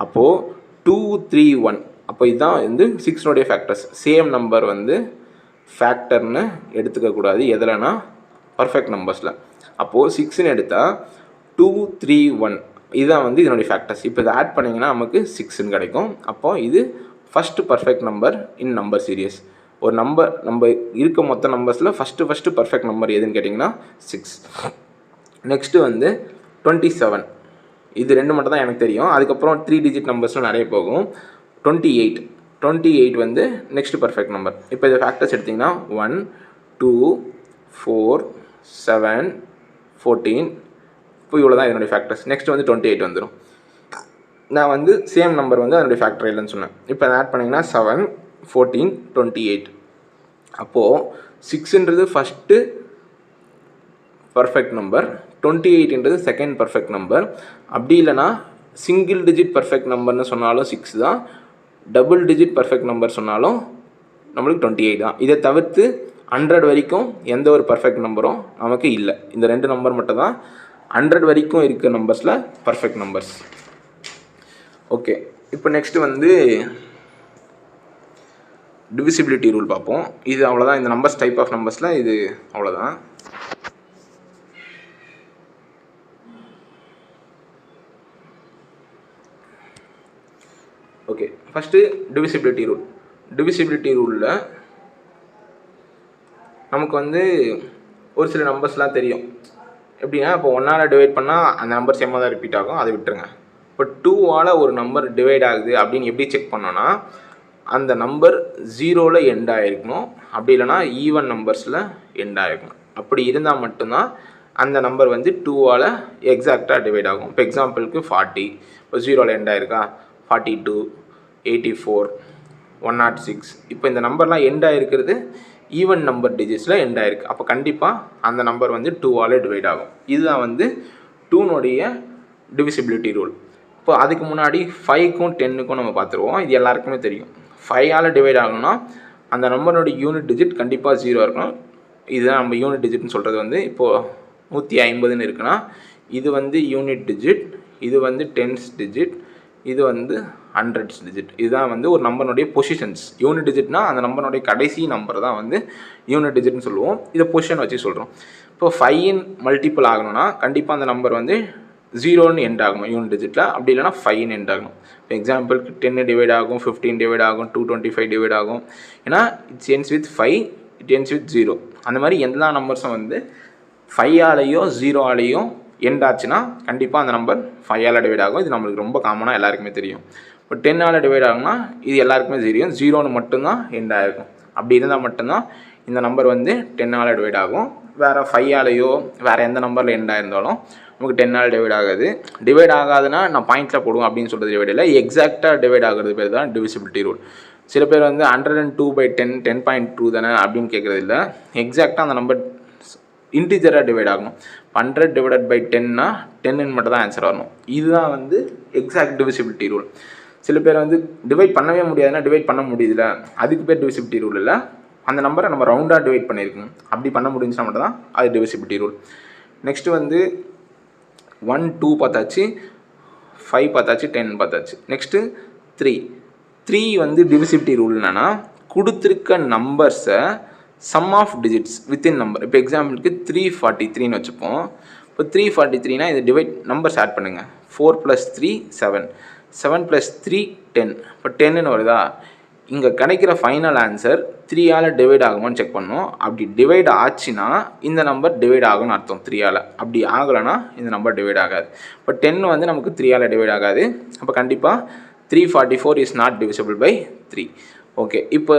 அப்போது 2, 3, 1 அப்போ இதுதான் வந்து 6னுடைய ஃபேக்டர்ஸ். சேம் நம்பர் வந்து ஃபேக்டர்னு எடுத்துக்கக்கூடாது எதுலனா பர்ஃபெக்ட் நம்பர்ஸில். அப்போது 6ன்னு எடுத்தால் 2, 3, 1 இதுதான் வந்து இதனுடைய ஃபேக்டர்ஸ். இப்போ இதை ஆட் பண்ணிங்கன்னா நமக்கு 6ன்னு கிடைக்கும். அப்போது இது ஃபஸ்ட்டு பர்ஃபெக்ட் நம்பர் இன் நம்பர் சீரியஸ். ஒரு நம்பர் நம்ம இருக்க மொத்த நம்பர்ஸில் ஃபஸ்ட்டு பர்ஃபெக்ட் நம்பர் எதுன்னு கேட்டிங்கன்னா 6. நெக்ஸ்ட்டு வந்து 27. இது 2 மட்டும் தான் எனக்கு தெரியும். அதுக்கப்புறம் 3 டிஜிட் நம்பர்ஸ்லாம் நிறைய போகும். 28 வந்து நெக்ஸ்ட் பர்ஃபெக்ட் நம்பர். இப்போ இதை ஃபேக்டர்ஸ் எடுத்திங்கன்னா 1, 2, 4, 7, 14. இப்போ இவ்வளோ தான் இதனுடைய ஃபேக்டர்ஸ். நெக்ஸ்ட் வந்து 28 வந்துடும். நான் வந்து சேம் நம்பர் வந்து அதனுடைய ஃபேக்டர் இல்லைன்னு சொன்னேன். இப்போ அதை ஆட் பண்ணிங்கன்னா 7, 14, 28. அப்போது 6ன்றது ஃபஸ்ட்டு பர்ஃபெக்ட் நம்பர், 28ன்றது செகண்ட் பர்ஃபெக்ட் நம்பர். அப்படி இல்லைனா சிங்கிள் டிஜிட் பர்ஃபெக்ட் நம்பர்னு சொன்னாலும் 6 தான், டபுள் டிஜிட் பர்ஃபெக்ட் நம்பர் சொன்னாலும் நம்மளுக்கு 28 தான். இதை தவிர்த்து 100 வரைக்கும் எந்த ஒரு பர்ஃபெக்ட் நம்பரும் நமக்கு இல்லை. இந்த 2 நம்பர் மட்டும் தான் 100 வரைக்கும் இருக்க நம்பர்ஸில் பர்ஃபெக்ட் நம்பர்ஸ். ஓகே, இப்போ நெக்ஸ்ட்டு வந்து டிவிசிபிலிட்டி ரூல் பார்ப்போம். இது அவ்வளோதான். இந்த நம்பர்ஸ் டைப் ஆஃப் நம்பர்ஸில் இது அவ்வளோதான். Okay, first divisibility rule. Divisibility ரூலில் நமக்கு வந்து ஒரு சில நம்பர்ஸ்லாம் தெரியும். எப்படின்னா இப்போ 1ஆல் டிவைட் பண்ணால் அந்த நம்பர் சேமாக தான் ரிப்பீட் ஆகும், அதை விட்டுருங்க. இப்போ 2ஆல் ஒரு நம்பர் டிவைட் ஆகுது அப்படின்னு எப்படி செக் பண்ணோன்னா அந்த நம்பர் 0ல் எண்ட் ஆகிருக்கணும், அப்படி இல்லைனா ஈவன் நம்பர்ஸில் எண்ட் ஆகிருக்கணும். அப்படி இருந்தால் மட்டும்தான் அந்த நம்பர் வந்து 2ஆல் எக்ஸாக்டாக டிவைட் ஆகும். இப்போ எக்ஸாம்பிளுக்கு 40, இப்போ 0ல் எண்ட் ஆகிருக்கா, 42, 84, 106. இப்போ இந்த நம்பர்லாம் எண்ட் ஆகிருக்கிறது ஈவன் நம்பர் டிஜிட்ஸில் எண்ட் ஆகிருக்கு. அப்போ கண்டிப்பாக அந்த நம்பர் வந்து 2ஆல் டிவைட் ஆகும். இதுதான் வந்து 2னுடைய டிவிசிபிலிட்டி ரூல். இப்போ அதுக்கு முன்னாடி 5க்கும் 10க்கும் நம்ம பார்த்துருவோம். இது எல்லாருக்குமே தெரியும். 5ஆல் டிவைட் ஆகணும்னா அந்த நம்பருடைய யூனிட் டிஜிட் கண்டிப்பாக 0 இருக்கணும். இதுதான் நம்ம யூனிட் டிஜிட்னு சொல்கிறது. வந்து இப்போது 150ன்னு இருக்குன்னா இது வந்து யூனிட் டிஜிட், இது வந்து டென்ஸ் டிஜிட், இது வந்து ஹண்ட்ரட்ஸ் டிஜிட். இதுதான் வந்து ஒரு நம்பருடைய பொசிஷன்ஸ். யூனிட் டிஜிட்னா அந்த நம்பருடைய கடைசி நம்பர் தான் வந்து யூனிட் டிஜிட்னு சொல்லுவோம். இதை பொசிஷன் வச்சு சொல்கிறோம். இப்போ 5 மல்டிபிள் ஆகணும்னா கண்டிப்பாக அந்த நம்பர் வந்து 0ன்னு எண்ட் ஆகணும் யூனிட் டிஜிட்டில், அப்படி இல்லைனா 5ன்னு எண்ட் ஆகணும். இப்போ எக்ஸாம்பிளுக்கு 10 டிவைட் ஆகும், 15 டிவைட் ஆகும், 225 டிவைட் ஆகும். ஏன்னா it's ends with 5, it ends with 0. அந்த மாதிரி எல்லா நம்பர்ஸும் வந்து 5ஆலேயோ 0ஆலேயோ எண்ட் ஆச்சுன்னா கண்டிப்பாக அந்த நம்பர் 5ஆல் டிவைட் ஆகும். இது நம்மளுக்கு ரொம்ப காமனாக எல்லாருக்குமே தெரியும். இப்போ 10ஆல் டிவைட் ஆகும்னா இது எல்லாருக்குமே தெரியும், 0ன்னு மட்டும்தான் எண்ட் ஆகிருக்கும். அப்படி இருந்தால் மட்டும்தான் இந்த நம்பர் வந்து 10ஆல் டிவைட் ஆகும். வேறு 5ஆலேயோ வேறு எந்த நம்பரில் எண்ட் ஆயிருந்தாலும் நமக்கு 10ஆல் டிவைட் ஆகாது. டிவைட் ஆகாதுன்னா நான் பாயிண்ட்டில் போடுவோம் அப்படின்னு சொல்கிறது டிவைட் இல்லை, எக்ஸாக்டாக டிவைட் ஆகிறது பேர் தான் டிவிசிபிலிட்டி ரூல். சில பேர் வந்து 102/10 10.2 தானே அப்படின்னு கேட்குறது இல்லை. எக்ஸாக்டாக அந்த நம்பர் இன்டிஜராக டிவைட் ஆகணும். 100 டிவைடட் பை 10னா 10ன்னு மட்டும் தான் ஆன்சர் வரணும். இதுதான் வந்து எக்ஸாக்ட் டிவிசிபிலிட்டி ரூல். சில பேர் வந்து டிவைட் பண்ணவே முடியாதுன்னா டிவைட் பண்ண முடியுதுல, அதுக்கு பேர் டிவிசிபிலிட்டி ரூல் இல்லை. அந்த நம்பரை நம்ம ரவுண்டாக டிவைட் பண்ணியிருக்கணும், அப்படி பண்ண முடிஞ்சுன்னா மட்டும் தான் அது டிவிசிபிலிட்டி ரூல். நெக்ஸ்ட்டு வந்து 1, 2 பார்த்தாச்சு, 5 பார்த்தாச்சு, 10 பார்த்தாச்சு. நெக்ஸ்ட்டு 3 வந்து டிவிசிபிலிட்டி ரூல் என்னென்னா கொடுத்துருக்க நம்பர்ஸை sum of digits within number. இப்போ எக்ஸாம்பிளுக்கு 343ன்னு வச்சுப்போம். இப்போ 343னா இதை நம்பர்ஸ் ஆட் பண்ணுங்கள். 4 + 3 7, 7 + 3 10. இப்போ 10ன்னு வருதா, இங்கே கிடைக்கிற ஃபைனல் ஆன்சர் 3ஆல் டிவைட் ஆகுமான்னு செக் பண்ணணும். அப்படி டிவைட் ஆச்சுன்னா இந்த நம்பர் டிவைட் ஆகும்னு அர்த்தம் 3ஆல். அப்படி ஆகலைன்னா இந்த நம்பர் டிவைட் ஆகாது. இப்போ 10 வந்து நமக்கு 3ஆல் டிவைட் ஆகாது. அப்போ கண்டிப்பாக 344 is not divisible by 3. Okay, இப்போ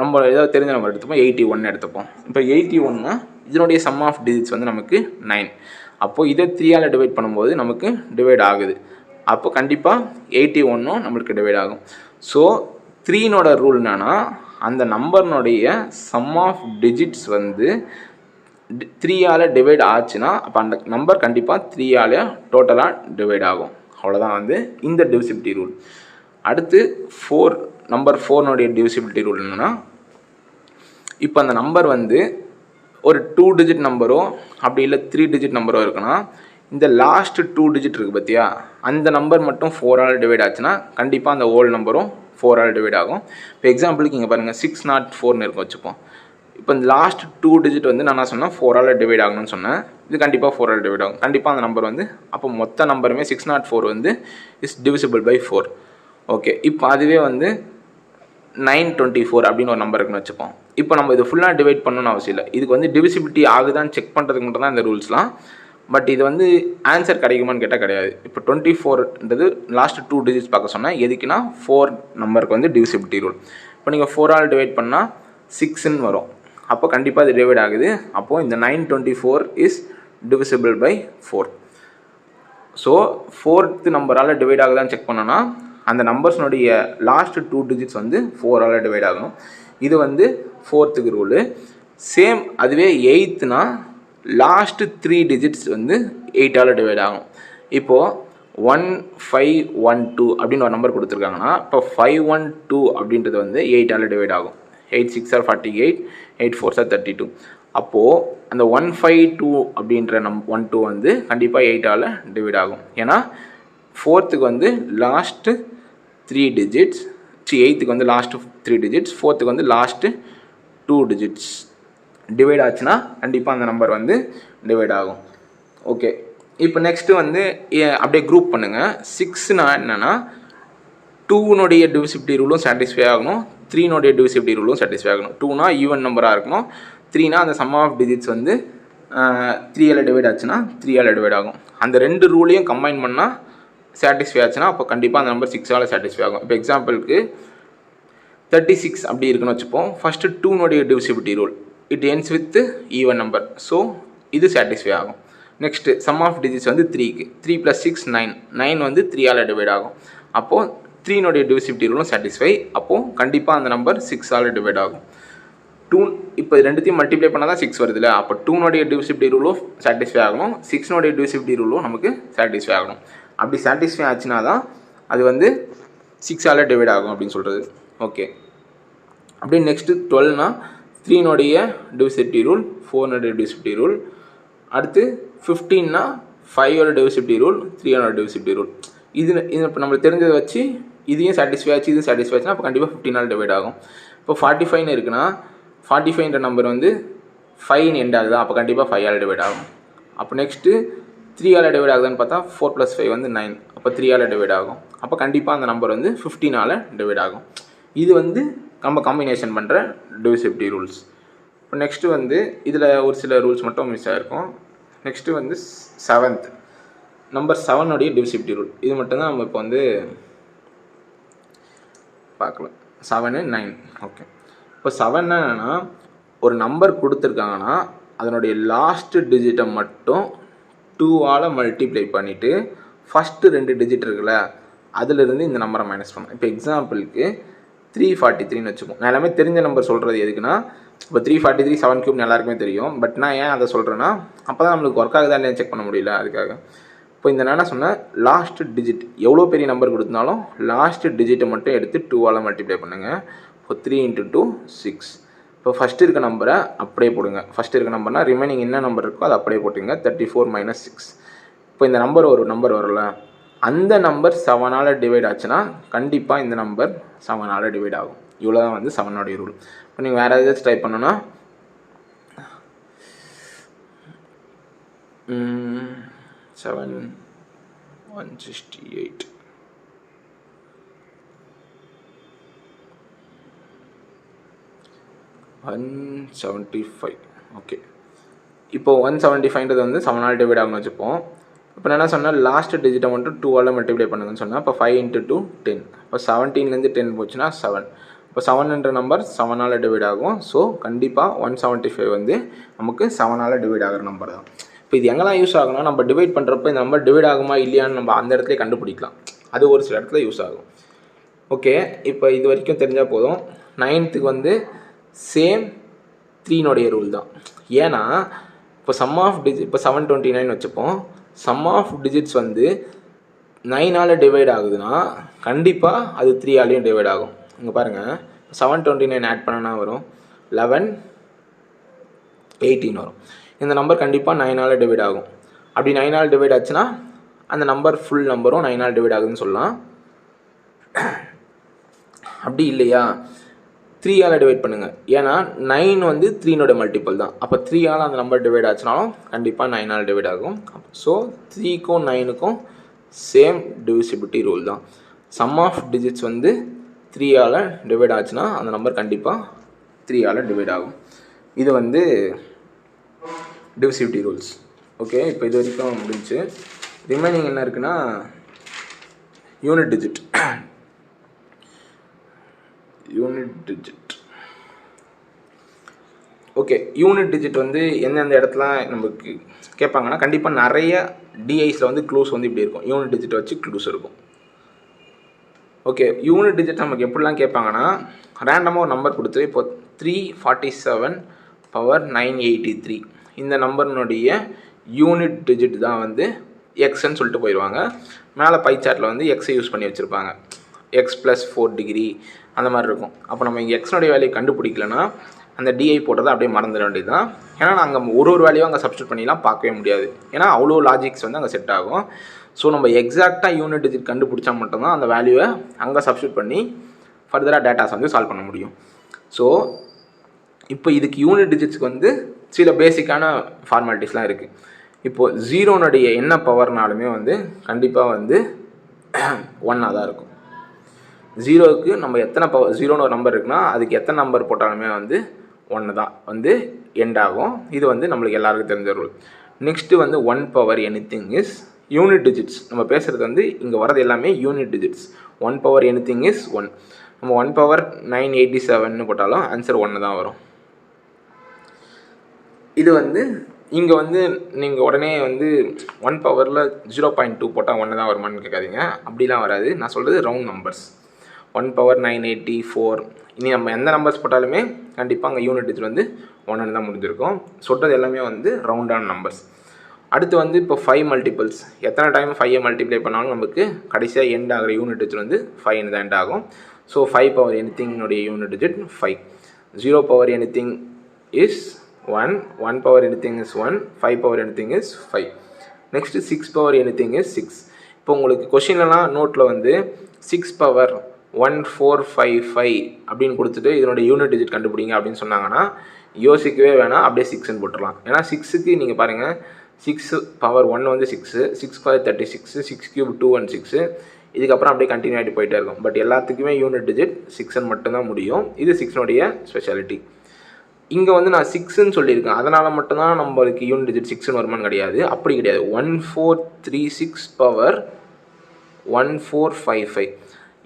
நம்ம ஏதாவது தெரிஞ்ச நம்பர் எடுத்துப்போம். 81 எடுத்துப்போம். இப்போ 81னா இதனுடைய சம் ஆஃப் டிஜிட்ஸ் வந்து நமக்கு 9. அப்போது இதை 3ஆல் டிவைட் பண்ணும்போது நமக்கு டிவைட் ஆகுது. அப்போ கண்டிப்பாக 81ம் நம்மளுக்கு டிவைட் ஆகும். ஸோ 3னோட ரூல் என்னன்னா, அந்த நம்பர்னுடைய சம் ஆஃப் டிஜிட்ஸ் வந்து 3ஆல் டிவைட் ஆச்சுன்னா அப்போ அந்த நம்பர் கண்டிப்பாக 3ஆல் டோட்டலாக டிவைட் ஆகும். அவ்வளோதான் வந்து இந்த டிவிசிபிலிட்டி ரூல். அடுத்து நம்பர் 4னுடைய டிவிசிபிலிட்டி ரூல் என்னென்னா, இப்போ அந்த நம்பர் வந்து ஒரு 2 டிஜிட் நம்பரோ அப்படி இல்லை 3 டிஜிட் நம்பரோ இருக்குன்னா, இந்த லாஸ்ட் 2 டிஜிட் இருக்குது பார்த்தியா, அந்த நம்பர் மட்டும் 4ஆல் டிவைட் ஆச்சுன்னா கண்டிப்பாக அந்த ஹோல் நம்பரும் 4ஆல் டிவைட் ஆகும். இப்போ எக்ஸாம்பிளுக்கு இங்கே பாருங்கள் 604ன்னு இருக்கும் வச்சுப்போம். இப்போ இந்த லாஸ்ட் 2 டிஜிட் வந்து நான் சொன்னேன் 4ஆல் டிவைட் ஆகணும்னு சொன்னேன். இது கண்டிப்பாக 4ஆல் டிவைட் ஆகும். கண்டிப்பாக அந்த நம்பர் வந்து அப்போ மொத்த நம்பருமே 604 வந்து இஸ் டிவிசிபிள் பை 4. ஓகே, இப்போ அதுவே வந்து 924 அப்படின்னு ஒரு நம்பர் இருக்குன்னு வச்சுப்போம். இப்போ நம்ம இது ஃபுல்லாக டிவைட் பண்ணணும்னு அவசியம் இல்லை. இதுக்கு வந்து டிவிசிபிலிட்டி ஆகுதான்னு செக் பண்ணுறதுக்கு மட்டும் தான் இந்த ரூல்ஸ்லாம். பட் இது வந்து ஆன்சர் கிடைக்குமான்னு கேட்டால் கிடையாது. இப்போ 24ன்றது லாஸ்ட் 2 டிஜிட்ஸ் பார்க்க சொன்னேன். எதுக்குன்னா 4 நம்பருக்கு வந்து டிவிசிபிலிட்டி ரூல். இப்போ நீங்கள் 4ஆல் டிவைட் பண்ணால் 6ன்னு வரும். அப்போ கண்டிப்பாக இது டிவைட் ஆகுது. அப்போது இந்த 924 is divisible by 4. So 4th நம்பரால் டிவைட் ஆகுதான்னு செக் பண்ணோன்னா அந்த நம்பர்ஸ்னுடைய லாஸ்ட் 2 டிஜிட்ஸ் வந்து 4ஆல் டிவைட் ஆகணும். இது வந்து 4th ரூலு. சேம் அதுவே 8னா லாஸ்ட் 3 டிஜிட்ஸ் வந்து 8ஆல் டிவைட் ஆகும். இப்போது 1512 அப்படின்னு ஒரு நம்பர் கொடுத்துருக்காங்கன்னா, இப்போ 512 அப்படின்றது வந்து 8ஆல் டிவைட் ஆகும். 8 6 are 48, 8 4 are 32. அப்போது அந்த 152 அப்படின்ற 12 வந்து கண்டிப்பாக 8ஆல் டிவைட் ஆகும். ஏன்னா 4th வந்து லாஸ்ட்டு 3 டிஜிட்ஸ், 8th வந்து லாஸ்ட்டு 3 டிஜிட்ஸ், 4th வந்து லாஸ்ட்டு 2 டிஜிட்ஸ் டிவைட் ஆச்சுன்னா கண்டிப்பாக அந்த நம்பர் வந்து டிவைட் ஆகும். ஓகே, இப்போ நெக்ஸ்ட்டு வந்து அப்படியே குரூப் பண்ணுங்கள். 6னா என்னென்னா 2னுடைய டிவிசிபிலிட்டி ரூலும் சாட்டிஸ்ஃபை ஆகணும், 3னுடைய டிவிசிபிலிட்டி ரூலும் சாட்டிஸ்ஃபை ஆகணும். 2னா ஈவன் நம்பராக இருக்கணும், 3னா அந்த சம் ஆஃப் டிஜிட்ஸ் வந்து 3ஆல் டிவைட் ஆச்சுன்னா 3ஆல் டிவைட் ஆகும். அந்த 2 ரூலையும் கம்பைன் பண்ணால் சாட்டிஸ்ஃபை ஆச்சுன்னா அப்போ கண்டிப்பாக அந்த நம்பர் 6ஆல் சாட்டிஸ்ஃபை ஆகும். இப்போ எக்ஸாம்பிளுக்கு 36 அப்படி இருக்குன்னு வச்சுப்போம். ஃபஸ்ட்டு 2னுடைய divisibility rule, it ends with even number. So இது சாட்டிஸ்ஃபை ஆகும். நெக்ஸ்ட்டு சம் ஆஃப் டிஜிட்ஸ் வந்து 3க்கு 3 + 6 9, 9 வந்து 3ஆல் டிவைட் ஆகும். அப்போது 3னுடைய டிவிசிபிலிட்டி ரூலும் சாட்டிஸ்ஃபை. அப்போது கண்டிப்பாக அந்த நம்பர் 6ஆல் டிவைட் ஆகும். 2 இப்போ ரெண்டுத்தையும் மல்டிப்ளை பண்ணால் தான் 6 வருதுல்ல. அப்போ 2னுடைய டிவிசிபிலிட்டி ரூலும் சாட்டிஸ்ஃபை ஆகணும், 6னுடைய டிவிசிபிலிட்டி ரூலும் நமக்கு சாட்டிஸ்ஃபை ஆகணும். அப்படி சாட்டிஸ்ஃபை ஆச்சுன்னா தான் அது வந்து 6ஆல் டிவைட் ஆகும் அப்படின்னு சொல்கிறது. ஓகே, அப்படியே நெக்ஸ்ட்டு 12னா 3னுடைய டிவிசிபிலிட்டி ரூல், 4னுடைய டிவிசிபிலிட்டி ரூல். அடுத்து 15னா 5ஓட டிவிசிபிலிட்டி ரூல், 3ஓட டிவிசிபிலிட்டி ரூல். இது இப்போ நம்மளுக்கு தெரிஞ்சதை வச்சு இதையும் சாட்டிஸ்ஃபை ஆச்சு, இதுவும் சாட்டிஸ்ஃபை ஆச்சுன்னா அப்போ கண்டிப்பாக 15ஆல் டிவைட் ஆகும். இப்போ 45ன்னு இருக்குன்னா 45ன்ற நம்பர் வந்து 5ன்னு எண்ட் ஆகுதா, அப்போ கண்டிப்பாக 5ஆல் டிவைட் ஆகும். அப்போ நெக்ஸ்ட்டு 3ஆல் டிவைட் ஆகுதுன்னு பார்த்தா 4 + 5 வந்து 9, அப்போ 3ஆல் டிவைட் ஆகும். அப்போ கண்டிப்பாக அந்த நம்பர் வந்து 15ஆல் டிவைட் ஆகும். இது வந்து நம்ம காம்பினேஷன் பண்ணுற டிவிசிபிலிட்டி ரூல்ஸ். இப்போ நெக்ஸ்ட்டு வந்து இதில் ஒரு சில ரூல்ஸ் மட்டும் மிஸ் ஆகிருக்கும். நெக்ஸ்ட்டு வந்து 7th நம்பர் 7னுடைய டிவிசிபிலிட்டி ரூல். இது மட்டும்தான் நம்ம இப்போ வந்து பார்க்கலாம். 7 9. ஓகே, இப்போ 7 என்னன்னா ஒரு நம்பர் கொடுத்துருக்காங்கன்னா அதனுடைய லாஸ்ட்டு டிஜிட்டை மட்டும் 2ஆல் மல்டிப்ளை பண்ணிவிட்டு ஃபஸ்ட்டு 2 டிஜிட் இருக்குல்ல அதிலிருந்து இந்த நம்பரை மைனஸ் பண்ணணும். இப்போ எக்ஸாம்பிளுக்கு 343ன்னு வச்சுப்போம். நான் எல்லாமே தெரிஞ்ச நம்பர் சொல்கிறது எதுக்குன்னா, இப்போ 343 7³ எல்லாருக்குமே தெரியும். பட் நான் ஏன் அதை சொல்கிறேன்னா அப்போ தான் நம்மளுக்கு ஒர்க் ஆகுதா இல்லையா செக் பண்ண முடியல, அதுக்காக. இப்போ இந்த நான் என்ன சொன்னேன், லாஸ்ட் டிஜிட் எவ்வளோ பெரிய நம்பர் கொடுத்தாலும் லாஸ்ட் டிஜிட்டை மட்டும் எடுத்து 2ஆல் மல்டிப்ளை பண்ணுங்கள். இப்போ 3 × 2 6. இப்போ ஃபஸ்ட்டு இருக்க நம்பரை அப்படியே போடுங்க. ஃபஸ்ட்டு இருக்க நம்பர்னால் ரிமைனிங் என்ன நம்பர் இருக்கோ அதை அப்படியே போட்டுங்க. 34 - 6. இப்போ இந்த நம்பர் ஒரு நம்பர் வரல, அந்த நம்பர் 7ஆல் டிவைட் ஆச்சுன்னா கண்டிப்பாக இந்த நம்பர் 7ஆல் டிவைட் ஆகும். இவ்வளோ தான் வந்து 7னுடைய ரூல். இப்போ நீங்கள் வேறு ஏதாச்சும் ட்ரை பண்ணணுன்னா 168 175. ஓகே, இப்போ 175ன்றது வந்து 7ஆல் டிவைட் ஆகும்னு வச்சுப்போம். இப்போ நான் என்ன சொன்னேன், லாஸ்ட் டிஜிட்டை மட்டும் 2ஆல் மல்டிப்ளை பண்ணுங்கன்னு சொன்னேன். இப்போ 5 × 2 10. இப்போ 17லேருந்து 10 போச்சுன்னா 7. இப்போ 7என்ற நம்பர் 7ஆல் டிவைட் ஆகும். ஸோ கண்டிப்பாக 175 வந்து நமக்கு 7ஆல் டிவைட் ஆகிற நம்பர் தான். இப்போ இது எங்கெல்லாம் யூஸ் ஆகும்னா, நம்ம டிவைட் பண்ணுறப்ப இந்த நம்பர் டிவைட் ஆகுமா இல்லையான்னு நம்ம அந்த இடத்துல கண்டுபிடிக்கலாம். அது ஒரு சில இடத்துல யூஸ் ஆகும். ஓகே, இப்போ இது வரைக்கும் தெரிஞ்சால் போதும். 9th வந்து சேம் 3னுடைய ரூல் தான். ஏன்னா இப்போ சம் ஆஃப் டிஜிட், இப்போ 729 வச்சுப்போம். சம் ஆஃப் டிஜிட்ஸ் வந்து 9ஆல் டிவைட் ஆகுதுன்னா கண்டிப்பாக அது 3ஆலையும் டிவைட் ஆகும். இங்கே பாருங்கள், 729 ஆட் பண்ணனா வரும் 11 18 வரும். இந்த நம்பர் கண்டிப்பாக 9ஆல் டிவைட் ஆகும். அப்படி 9ஆல் டிவைட் ஆச்சுன்னா அந்த நம்பர் ஃபுல் நம்பரும் 9ஆல் டிவைட் ஆகுதுன்னு சொல்லலாம். அப்படி இல்லையா 3ஆல் டிவைட் பண்ணுங்கள். ஏன்னா 9 வந்து 3னோட மல்டிபிள் தான். அப்போ 3ஆல் அந்த நம்பர் டிவைட் ஆச்சுனாலும் கண்டிப்பாக 9ஆல் டிவைட் ஆகும். ஸோ 3க்கும் 9க்கும் சேம் டிவிசிபிலிட்டி ரூல் தான். சம் ஆஃப் டிஜிட்ஸ் வந்து 3ஆல் டிவைட் ஆச்சுன்னா அந்த நம்பர் கண்டிப்பாக 3ஆல் டிவைட் ஆகும். இது வந்து டிவிசிபிலிட்டி ரூல்ஸ். ஓகே, இப்போ இது வரைக்கும் முடிஞ்சு. ரிமைனிங் என்ன இருக்குன்னா unit digit. Okay, unit digit வந்து எந்தெந்த இடத்துல நமக்கு கேட்பாங்கன்னா, கண்டிப்பாக நிறைய டிஐஸில் வந்து க்ளூஸ் வந்து இப்படி இருக்கும். யூனிட் டிஜிட்டை வச்சு க்ளூஸ் இருக்கும். ஓகே, யூனிட் டிஜிட் நமக்கு எப்படிலாம் கேட்பாங்கன்னா, ரேண்டமாக ஒரு நம்பர் கொடுத்து, இப்போ 347/983 இந்த நம்பர்னுடைய யூனிட் டிஜிட் தான் வந்து எக்ஸ்ன்னு சொல்லிட்டு போயிடுவாங்க. மேலே பை சார்ட்டில் வந்து எக்ஸை யூஸ் பண்ணி வச்சுருப்பாங்க. எக்ஸ் + 4 டிகிரி அந்த மாதிரி இருக்கும். அப்போ நம்ம இங்கே எக்ஸ்னுடைய வேல்யூ கண்டுபிடிக்கலன்னா அந்த டிஐ போட்டதை அப்படியே மறந்துட வேண்டியது தான். ஏன்னா நாங்கள் ஒரு வேல்யூவும் அங்கே சப்ஸ்டியூட் பண்ணிலாம் பார்க்கவே முடியாது. ஏன்னா அவ்வளோ லாஜிக்ஸ் வந்து அங்கே செட் ஆகும். ஸோ நம்ம எக்ஸாக்டாக யூனிட் டிஜிட் கண்டுபிடிச்சா மட்டும்தான் அந்த வேல்யூவை அங்கே சப்ஸ்டியூட் பண்ணி ஃபர்தராக டேட்டாஸ் வந்து சால்வ் பண்ண முடியும். ஸோ இப்போ இதுக்கு யூனிட் டிஜிட்ஸ்க்கு வந்து சில பேசிக்கான ஃபார்மாலிட்டிஸ்லாம் இருக்குது. இப்போது 0னுடைய என்ன பவர்னாலுமே வந்து கண்டிப்பாக வந்து 1ஆக தான் இருக்கும். 0க்கு நம்ம எத்தனை பவர், 0ன்னு ஒரு நம்பர் இருக்குன்னா அதுக்கு எத்தனை நம்பர் போட்டாலுமே வந்து 1 தான் வந்து எண்ட் ஆகும். இது வந்து நம்மளுக்கு எல்லாருக்கும் தெரிஞ்ச ரூல். நெக்ஸ்ட்டு வந்து 1 power anything is unit digits. நம்ம பேசுகிறது வந்து இங்கே வரது எல்லாமே unit digits. 1 power anything is 1. நம்ம 1 பவர் 987ன்னு போட்டாலும் ஆன்சர் 1 தான் வரும். இது வந்து இங்கே வந்து நீங்கள் உடனே வந்து 1 பவரில் 0.2 போட்டால் 1 தான் வருமானு கேட்காதீங்க. அப்படிலாம் வராது. நான் சொல்கிறது ரவுண்ட் நம்பர்ஸ். 1 பவர் 984. இனி நம்ம எந்த நம்பர்ஸ் போட்டாலுமே கண்டிப்பாக அங்கே யூனிட் டிஜிட் வந்து 1 தான் முடிஞ்சிருக்கும். சொல்கிறது எல்லாமே வந்து ரவுண்டான நம்பர்ஸ். அடுத்து வந்து இப்போ 5 மல்டிபிள்ஸ். எத்தனை டைம் 5ஐ மல்டிப்ளை பண்ணாலும் நமக்கு கடைசியாக எண்ட் ஆகிற யூனிட் டிஜிட் வந்து 5 தான் எண்ட் ஆகும். ஸோ 5 பவர் எனிதிங்னுடைய unit digit 5. 0 power anything is 1. 1 power anything is 1. 5 power anything is 5. Next 6 power anything is 6. இப்போ உங்களுக்கு கொஷின்லாம் நோட்டில் வந்து 6 பவர் 1455 அப்படின்னு கொடுத்துட்டு இதனுடைய யூனிட் டிஜிட் கண்டுபிடிங்க அப்படின்னு சொன்னாங்கன்னா யோசிக்கவே வேணாம், அப்படியே 6ன்னு போட்டுடலாம். ஏன்னா 6க்கு நீங்கள் பாருங்கள், 6 பவர் 1 வந்து 6, 6 பவர் 36, 6 கியூப் 216. இதுக்கப்புறம் அப்படியே கண்டினியூ ஆகிட்டு போயிட்டே இருக்கும். பட் எல்லாத்துக்குமே யூனிட் டிஜிட் 6ன்னு மட்டும்தான் முடியும். இது 6னுடைய ஸ்பெஷாலிட்டி. இங்கே வந்து நான் 6ன்னு சொல்லியிருக்கேன், அதனால் மட்டும்தான் நம்மளுக்கு யூனிட் டிஜிட் 6ன்னு வருமானு கிடையாது. அப்படி கிடையாது. 1436 பவர் 1455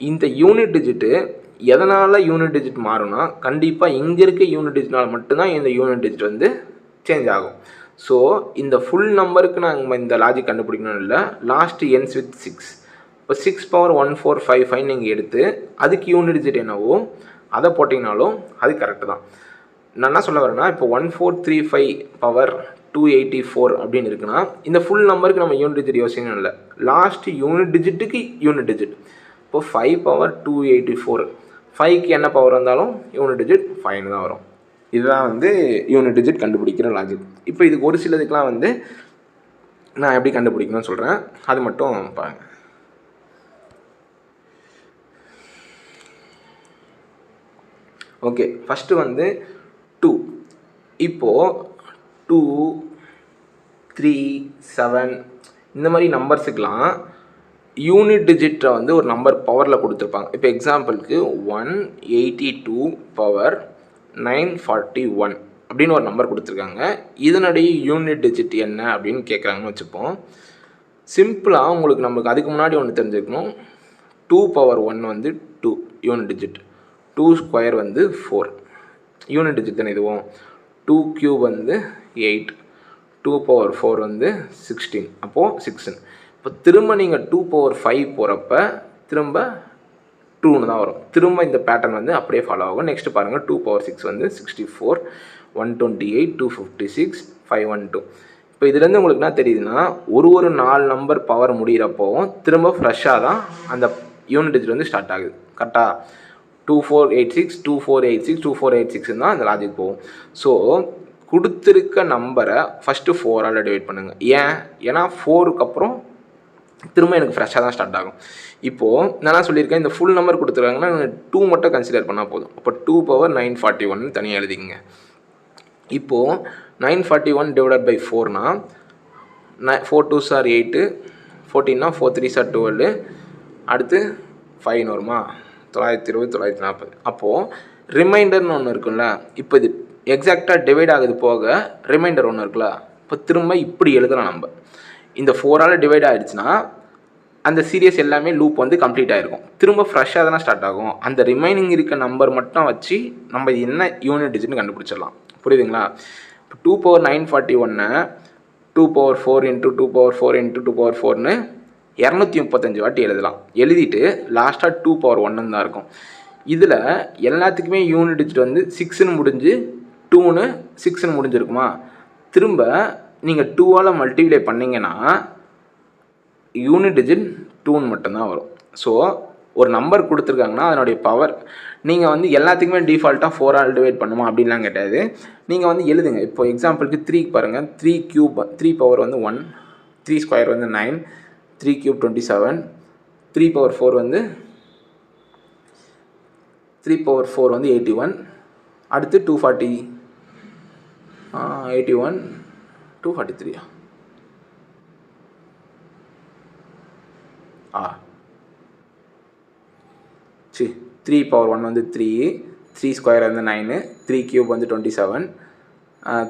இந்த யூனிட் டிஜிட்டு எதனால் யூனிட் டிஜிட் மாறும்னா கண்டிப்பாக இங்கே இருக்க யூனிட் டிஜிட்னால் மட்டும்தான் இந்த யூனிட் டிஜிட் வந்து சேஞ்ச் ஆகும். ஸோ இந்த ஃபுல் நம்பருக்கு நாங்கள் இந்த லாஜிக் கண்டுபிடிக்கணும் இல்லை. Last ends with 6. இப்போ 6 பவர் 1455 நீங்கள் எடுத்து அதுக்கு யூனிட் டிஜிட் என்னவோ அதை போட்டிங்கனாலும் அது கரெக்டு தான். நான் என்ன சொல்ல வரேன்னா, இப்போ 1435 பவர் 284 அப்படின்னு இருக்குன்னா இந்த ஃபுல் நம்பருக்கு நம்ம யூனிட் டிஜிட் யோசிக்கணும் இல்லை. லாஸ்ட் யூனிட் டிஜிட்டுக்கு யூனிட் டிஜிட். இப்போ 5 பவர் 284. 5க்கு என்ன பவர் வந்தாலும் யூனிட் டிஜிட் 5 தான் வரும். இதுதான் வந்து யூனிட் டிஜிட் கண்டுபிடிக்கிற லாஜிக். இப்போ இதுக்கு ஒரு சிலதுக்கெலாம் வந்து நான் எப்படி கண்டுபிடிக்கணும்னு சொல்கிறேன், அது மட்டும் பாருங்கள். ஓகே, ஃபஸ்ட்டு வந்து 2. இப்போது 2, 3, 7 இந்த மாதிரி நம்பர்ஸுக்கெலாம் யூனிட் டிஜிட்டை வந்து ஒரு நம்பர் பவரில் கொடுத்துருப்பாங்க. இப்போ எக்ஸாம்பிளுக்கு 182 பவர் 941 அப்படின்னு ஒரு நம்பர் கொடுத்துருக்காங்க. இதனுடைய யூனிட் டிஜிட் என்ன அப்படின்னு கேட்குறாங்கன்னு வச்சுப்போம். சிம்பிளாக உங்களுக்கு நமக்கு அதுக்கு முன்னாடி ஒன்று தெரிஞ்சுக்கணும். 2 பவர் 1 வந்து 2 யூனிட் டிஜிட், 2 ஸ்கொயர் வந்து 4 யூனிட் டிஜிட் தானே இதுவும். 2 கியூப் வந்து 8, 2 பவர் 4 வந்து 16, அப்போது 6. இப்போ திரும்ப நீங்கள் 2 பவர் 5 போகிறப்ப திரும்ப 2ன்னு தான் வரும். திரும்ப இந்த பேட்டர்ன் வந்து அப்படியே ஃபாலோ ஆகும். நெக்ஸ்ட் பாருங்கள், 2 பவர் 6 வந்து 64, 128, 256, 512. இப்போ இதுலேருந்து உங்களுக்கு என்ன தெரியுதுன்னா, ஒரு 4 நம்பர் பவர் முடிகிறப்போவும் திரும்ப ஃப்ரெஷ்ஷாக தான் அந்த யூனிட் டிஜிட் வந்து ஸ்டார்ட் ஆகுது. கரெக்டாக 2486, 2486, 2486 தான் அந்த லாஜிக் போகும். ஸோ கொடுத்துருக்க நம்பரை ஃபஸ்ட்டு 4ஆல் டிவைட் பண்ணுங்கள். ஏன்னா 4க்கு அப்புறம் திரும்ப எனக்கு ஃப்ரெஷ்ஷாக தான் ஸ்டார்ட் ஆகும். இப்போது நான் சொல்லியிருக்கேன், இந்த ஃபுல் நம்பர் கொடுத்துருக்காங்கன்னா 2 மட்டும் கன்சிடர் பண்ணால் போதும். அப்போ 2 பவர் 941 தனியாக எழுதிங்க. இப்போது 941 டிவைடட் பை 4னா 4 2s are 8, 14னா 4 3s are 12, அடுத்து 5 வருமா, 920, 940. அப்போது ரிமைண்டர்னு ஒன்று இருக்குல்ல, இப்போ இது எக்ஸாக்டாக டிவைட் ஆகுது போக ரிமைண்டர் ஒன்று இருக்குல்ல, இப்போ திரும்ப இப்படி எழுதலாம். நம்ம இந்த 4ஆல் டிவைட் ஆகிடுச்சுன்னா அந்த சீரியஸ் எல்லாமே லூப் வந்து கம்ப்ளீட் ஆகிருக்கும். திரும்ப ஃப்ரெஷ்ஷாக தானே ஸ்டார்ட் ஆகும். அந்த ரிமைனிங் இருக்க நம்பர் மட்டும் வச்சு நம்ம என்ன யூனிட் டிஜிட்னு கண்டுபிடிச்சிடலாம். புரியுதுங்களா? இப்போ 2 power 941 2 power 4 into 2 power 4 into 2 power 4ன்னு 235 வாட்டி எழுதலாம். எழுதிட்டு லாஸ்ட்டாக 2 பவர் 1 தான் இருக்கும். இதில் எல்லாத்துக்குமே யூனிட் டிஜிட் வந்து 6ன்னு முடிஞ்சு 2ன்னு 6ன்னு முடிஞ்சிருக்குமா. திரும்ப நீங்கள் 2ஆல் மல்டிப்ளை பண்ணிங்கன்னா யூனிட் டிஜிட் 2ன்னு மட்டும்தான் வரும். ஸோ ஒரு நம்பர் கொடுத்துருக்காங்கன்னா அதனுடைய பவர் நீங்கள் வந்து எல்லாத்துக்குமே டிஃபால்ட்டாக 4ஆல் டிவைட் பண்ணுமா அப்படின்லாம் கேட்டாது. நீங்கள் வந்து எழுதுங்க. இப்போ எக்ஸாம்பிளுக்கு 3 பாருங்கள். 3 கியூப் 3 பவர் வந்து 1, 3 ஸ்கொயர் வந்து 9, 3 கியூப் 27, 3 பவர் 4 வந்து 3 பவர் 4 வந்து 81, அடுத்து 240 81 243 சரி. 3 பவர் 1 வந்து 3, 3 ஸ்கொயர் வந்து 9, 3 கியூப் வந்து 27,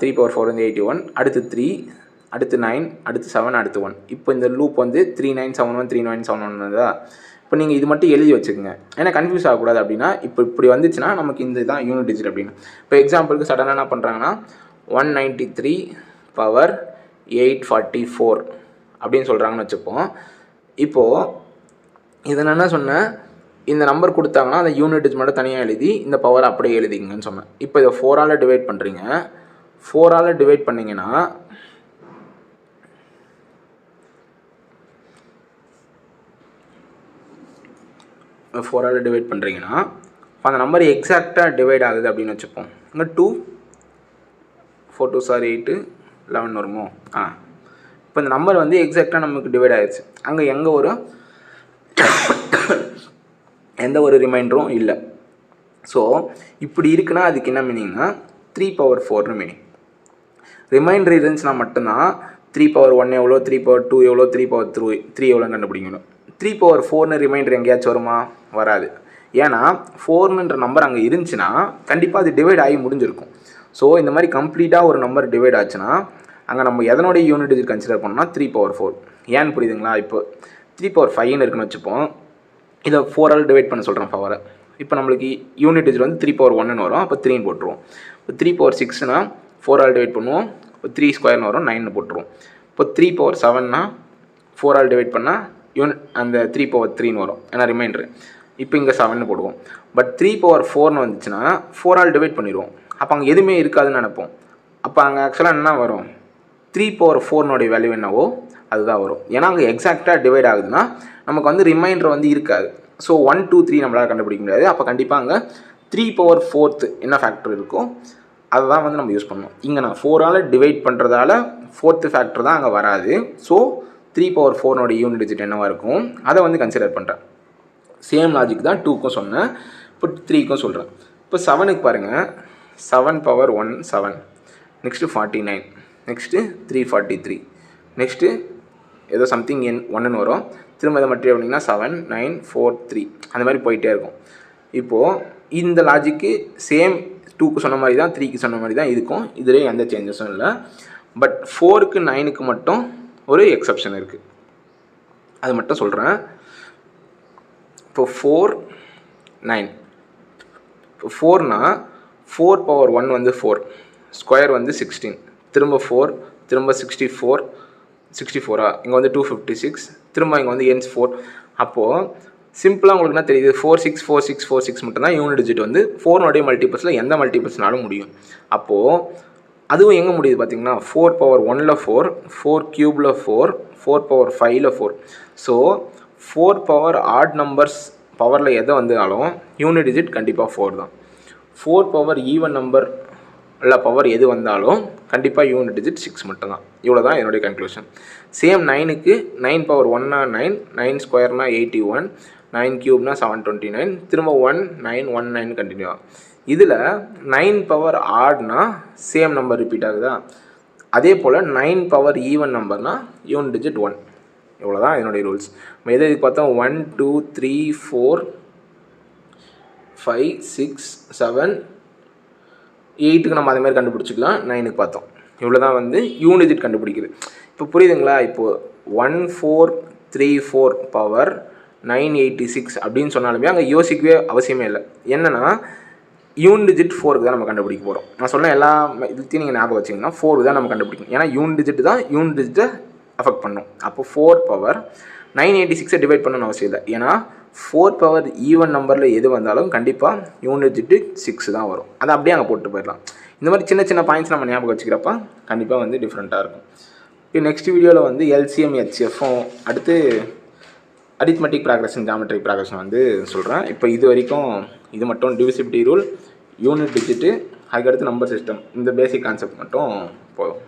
3 பவர் 4 வந்து 81, அடுத்து 3, அடுத்து 9, அடுத்து 7, அடுத்து 1. இப்போ இந்த லூப் வந்து 3971 3971 வந்ததா. இப்போ நீங்கள் இது மட்டும் எழுதி வச்சுக்கோங்க, ஏன்னா கன்ஃபியூஸ் ஆகக்கூடாது. அப்படின்னா இப்போ இப்படி வந்துச்சுன்னா நமக்கு இந்த தான் யூனிட் டிஜிட் அப்படின்னு. இப்போ எக்ஸாம்பிளுக்கு சடனாக என்ன பண்ணுறாங்கன்னா 193 பவர் 844 அப்படின்னு சொல்கிறாங்கன்னு வச்சுப்போம். இப்போது இதை நான் என்ன சொன்னேன், இந்த நம்பர் கொடுத்தாங்கன்னா அந்த யூனிட் டிஜிட் மட்டும் தனியாக எழுதி இந்த பவர் அப்படியே எழுதிங்கன்னு சொன்னேன். இப்போ இதை 4ஆல் டிவைட் பண்ணுறீங்க. 4ஆல் டிவைட் பண்ணிங்கன்னா அந்த நம்பர் எக்ஸாக்டாக டிவைட் ஆகுது அப்படின்னு வச்சுப்போம். இங்கே 2 4 2s are 8 11 வருமோ. இப்போ இந்த நம்பர் வந்து எக்ஸாக்டாக நமக்கு டிவைட் ஆகிடுச்சு. அங்கே எந்த ஒரு ரிமைண்டரும் இல்லை. ஸோ இப்படி இருக்குன்னா அதுக்கு என்ன மீனிங்னா 3 பவர் 4னு மீனிங். ரிமைண்டர் இருந்துச்சுன்னா மட்டும்தான் 3 பவர் 1 எவ்வளோ, 3 பவர் 2 எவ்வளோ, 3 பவர் 3 எவ்வளோன்னு கண்டுபிடிக்கணும். 3 பவர் 4னு ரிமைண்டர் எங்கேயாச்சும் வருமா? வராது. ஏன்னா 4ன்ற நம்பர் அங்கே இருந்துச்சுன்னா கண்டிப்பாக அது டிவைட் ஆகி முடிஞ்சிருக்கும். ஸோ இந்த மாதிரி கம்ப்ளீட்டாக ஒரு நம்பர் டிவைட் ஆச்சுன்னா அங்கே நம்ம எதனுடைய யூனிட் டிஜிட் கன்சிடர் பண்ணோம்னா 3 பவர் 4. ஏன்னு புரியுதுங்களா? இப்போ 3 பவர் 5ன்னு இருக்குன்னு வச்சுப்போம். இதை 4ஆல் டிவைட் பண்ண சொல்கிறேன் பவரை. இப்போ நம்மளுக்கு யூனிட் டிஜிட் வந்து 3 பவர் 1ன்னு வரும். அப்போ 3ன்னு போட்டுருவோம். இப்போ 3 பவர் 6னா 4ஆல் டிவைட் பண்ணுவோம். இப்போ 3 ஸ்கொயர்னு வரும், 9ன்னு போட்டுருவோம். இப்போ 3 பவர் 7னா 4ஆல் டிவைட் பண்ணால் அந்த 3 பவர் 3ன்னு வரும், ஏன்னா ரிமைண்டர். இப்போ இங்கே 7ன்னு போடுவோம். பட் 3 பவர் 4ன்னு வந்துச்சுன்னா 4ஆல் டிவைட் பண்ணிடுவோம். அப்போ அங்கே எதுவுமே இருக்காதுன்னு நினைப்போம். அப்போ அங்கே ஆக்சுவலாக என்ன வரும்? 3 பவர் 4னுடைய வேல்யூ என்னவோ அதுதான் வரும். ஏன்னா அங்கே எக்ஸாக்டாக டிவைட் ஆகுதுன்னா நமக்கு வந்து ரிமைண்டர் வந்து இருக்காது. ஸோ 1 2 3 நம்மளால் கண்டுபிடிக்க முடியாது. அப்போ கண்டிப்பாக அங்கே 3 பவர் 4th என்ன ஃபேக்டர் இருக்கோ அதை தான் வந்து நம்ம யூஸ் பண்ணணும். இங்கே நான் 4ஆல் டிவைட் பண்ணுறதால 4th ஃபேக்டர் தான் அங்கே வராது. ஸோ 3 பவர் 4னுடைய யூனிட் டிஜிட் என்னவாக இருக்கும் அதை வந்து கன்சிடர் பண்ணுறேன். சேம் லாஜிக் தான் 2க்கும் சொன்னேன், இப்போ 3க்கும் சொல்கிறேன். இப்போ 7க்கு பாருங்கள். 7 பவர் 1 7, நெக்ஸ்ட்டு 49, நெக்ஸ்ட்டு 343. நெக்ஸ்ட்டு ஏதோ சம்திங் ஒன்றுன்னு வரும், திரும்ப இதை மட்டும் அப்படின்னா 7 9 4 3 அந்த மாதிரி போயிட்டே இருக்கும். இப்போது இந்த லாஜிக்கு சேம் 2க்கு சொன்ன மாதிரி தான் 3க்கு சொன்ன மாதிரி தான் இருக்கும், இதிலே எந்த சேஞ்சஸும் இல்லை. பட் 4க்கு 9க்கு மட்டும் ஒரு எக்ஸப்ஷன் இருக்குது, அது மட்டும் சொல்கிறேன். இப்போ 4 9, இப்போ 4னா 4 பவர் 1 வந்து 4, ஸ்கொயர் வந்து 16, திரும்ப 4, திரும்ப 64 இங்கே வந்து 256, திரும்ப இங்கே வந்து என்ஸ் 4. அப்போது சிம்பிளாக உங்களுக்கு என்ன தெரியுது, 464646 மட்டும்தான் யூனிட் டிஜிட் வந்து 4 மல்டிபிள்ஸில் எந்த மல்டிபிள்ஸ்னாலும் முடியும். அப்போது அதுவும் எங்கே முடியுது பார்த்தீங்கன்னா 4 பவர் 1ல் 4, 4 க்யூபில் 4, 4 பவர் 5ல் 4. ஸோ 4 பவர் ஆட் நம்பர்ஸ் பவரில் எதை வந்தாலும் யூனிட் டிஜிட் கண்டிப்பாக 4 தான். 4 பவர் ஈவன் நம்பர் இல்லை பவர் எது வந்தாலும் கண்டிப்பாக யூனிட் டிஜிட் 6 மட்டும்தான். இவ்வளோ தான் என்னுடைய கன்க்ளூஷன். சேம் 9க்கு 9 பவர் 1னா 9, 9 ஸ்கொயர்னா 81, 9 க்யூப்னா 729, திரும்ப 1 9 1 9 கண்டினியூ ஆகும். இதில் 9 பவர் ஆட்னா சேம் நம்பர் ரிப்பீட் ஆகுதா, அதே போல் 9 பவர் ஈவன் நம்பர்னால் யூனிட் டிஜிட் 1. இவ்வளோ தான் என்னுடைய ரூல்ஸ். நம்ம எது இதுக்கு பார்த்தோம், 1 2 3 4 5 6 7 8க்கு நம்ம அதே மாதிரி கண்டுபிடிச்சிக்கலாம், 9க்கு பார்த்தோம். இவ்வளோ தான் வந்து யூனிட் டிஜிட் கண்டுபிடிக்குது. இப்போ புரியுதுங்களா? இப்போது 1434 பவர் 986 அப்படின்னு சொன்னாலுமே அங்கே யோசிக்கவே அவசியமே இல்லை. என்னென்னா யூனிட் டிஜிட் 4க்கு தான் நம்ம கண்டுபிடிக்க போகிறோம். நான் சொன்ன எல்லா இதுத்தையும் நீங்கள் ஞாபகம் வச்சிங்கன்னா 4க்கு தான் நம்ம கண்டுபிடிக்கணும். ஏன்னா யூனிட் டிஜிட் தான் யூனிட் டிஜிட்டை அஃபெக்ட் பண்ணும். அப்போ 4 பவர் 986 டிவைட் பண்ணணும்னு அவசியம் இல்லை. ஏன்னா 4 பவர் ஈவன் நம்பரில் எது வந்தாலும் கண்டிப்பாக யூனிட் டிஜிட் 6 தான் வரும். அதை அப்படியே அங்கே போட்டு போயிடலாம். இந்த மாதிரி சின்ன சின்ன பாயிண்ட்ஸ் நம்ம ஞாபகம் வச்சுக்கிறப்ப கண்டிப்பாக வந்து டிஃப்ரெண்ட்டாக இருக்கும். இப்போ நெக்ஸ்ட் வீடியோவில் வந்து எல்சிஎம் ஹெச்எஃப்பும் அடுத்து அரித்மெட்டிக் ப்ராக்ரஷன் ஜாமெட்ரிக் ப்ராக்ரஷன் வந்து சொல்கிறேன். இப்போ இது வரைக்கும் இது மட்டும் டிவிசிபிலிட்டி ரூல், யூனிட் டிஜிட்டு, அதுக்கடுத்து நம்பர் சிஸ்டம், இந்த பேசிக் கான்செப்ட் மட்டும் போதும்.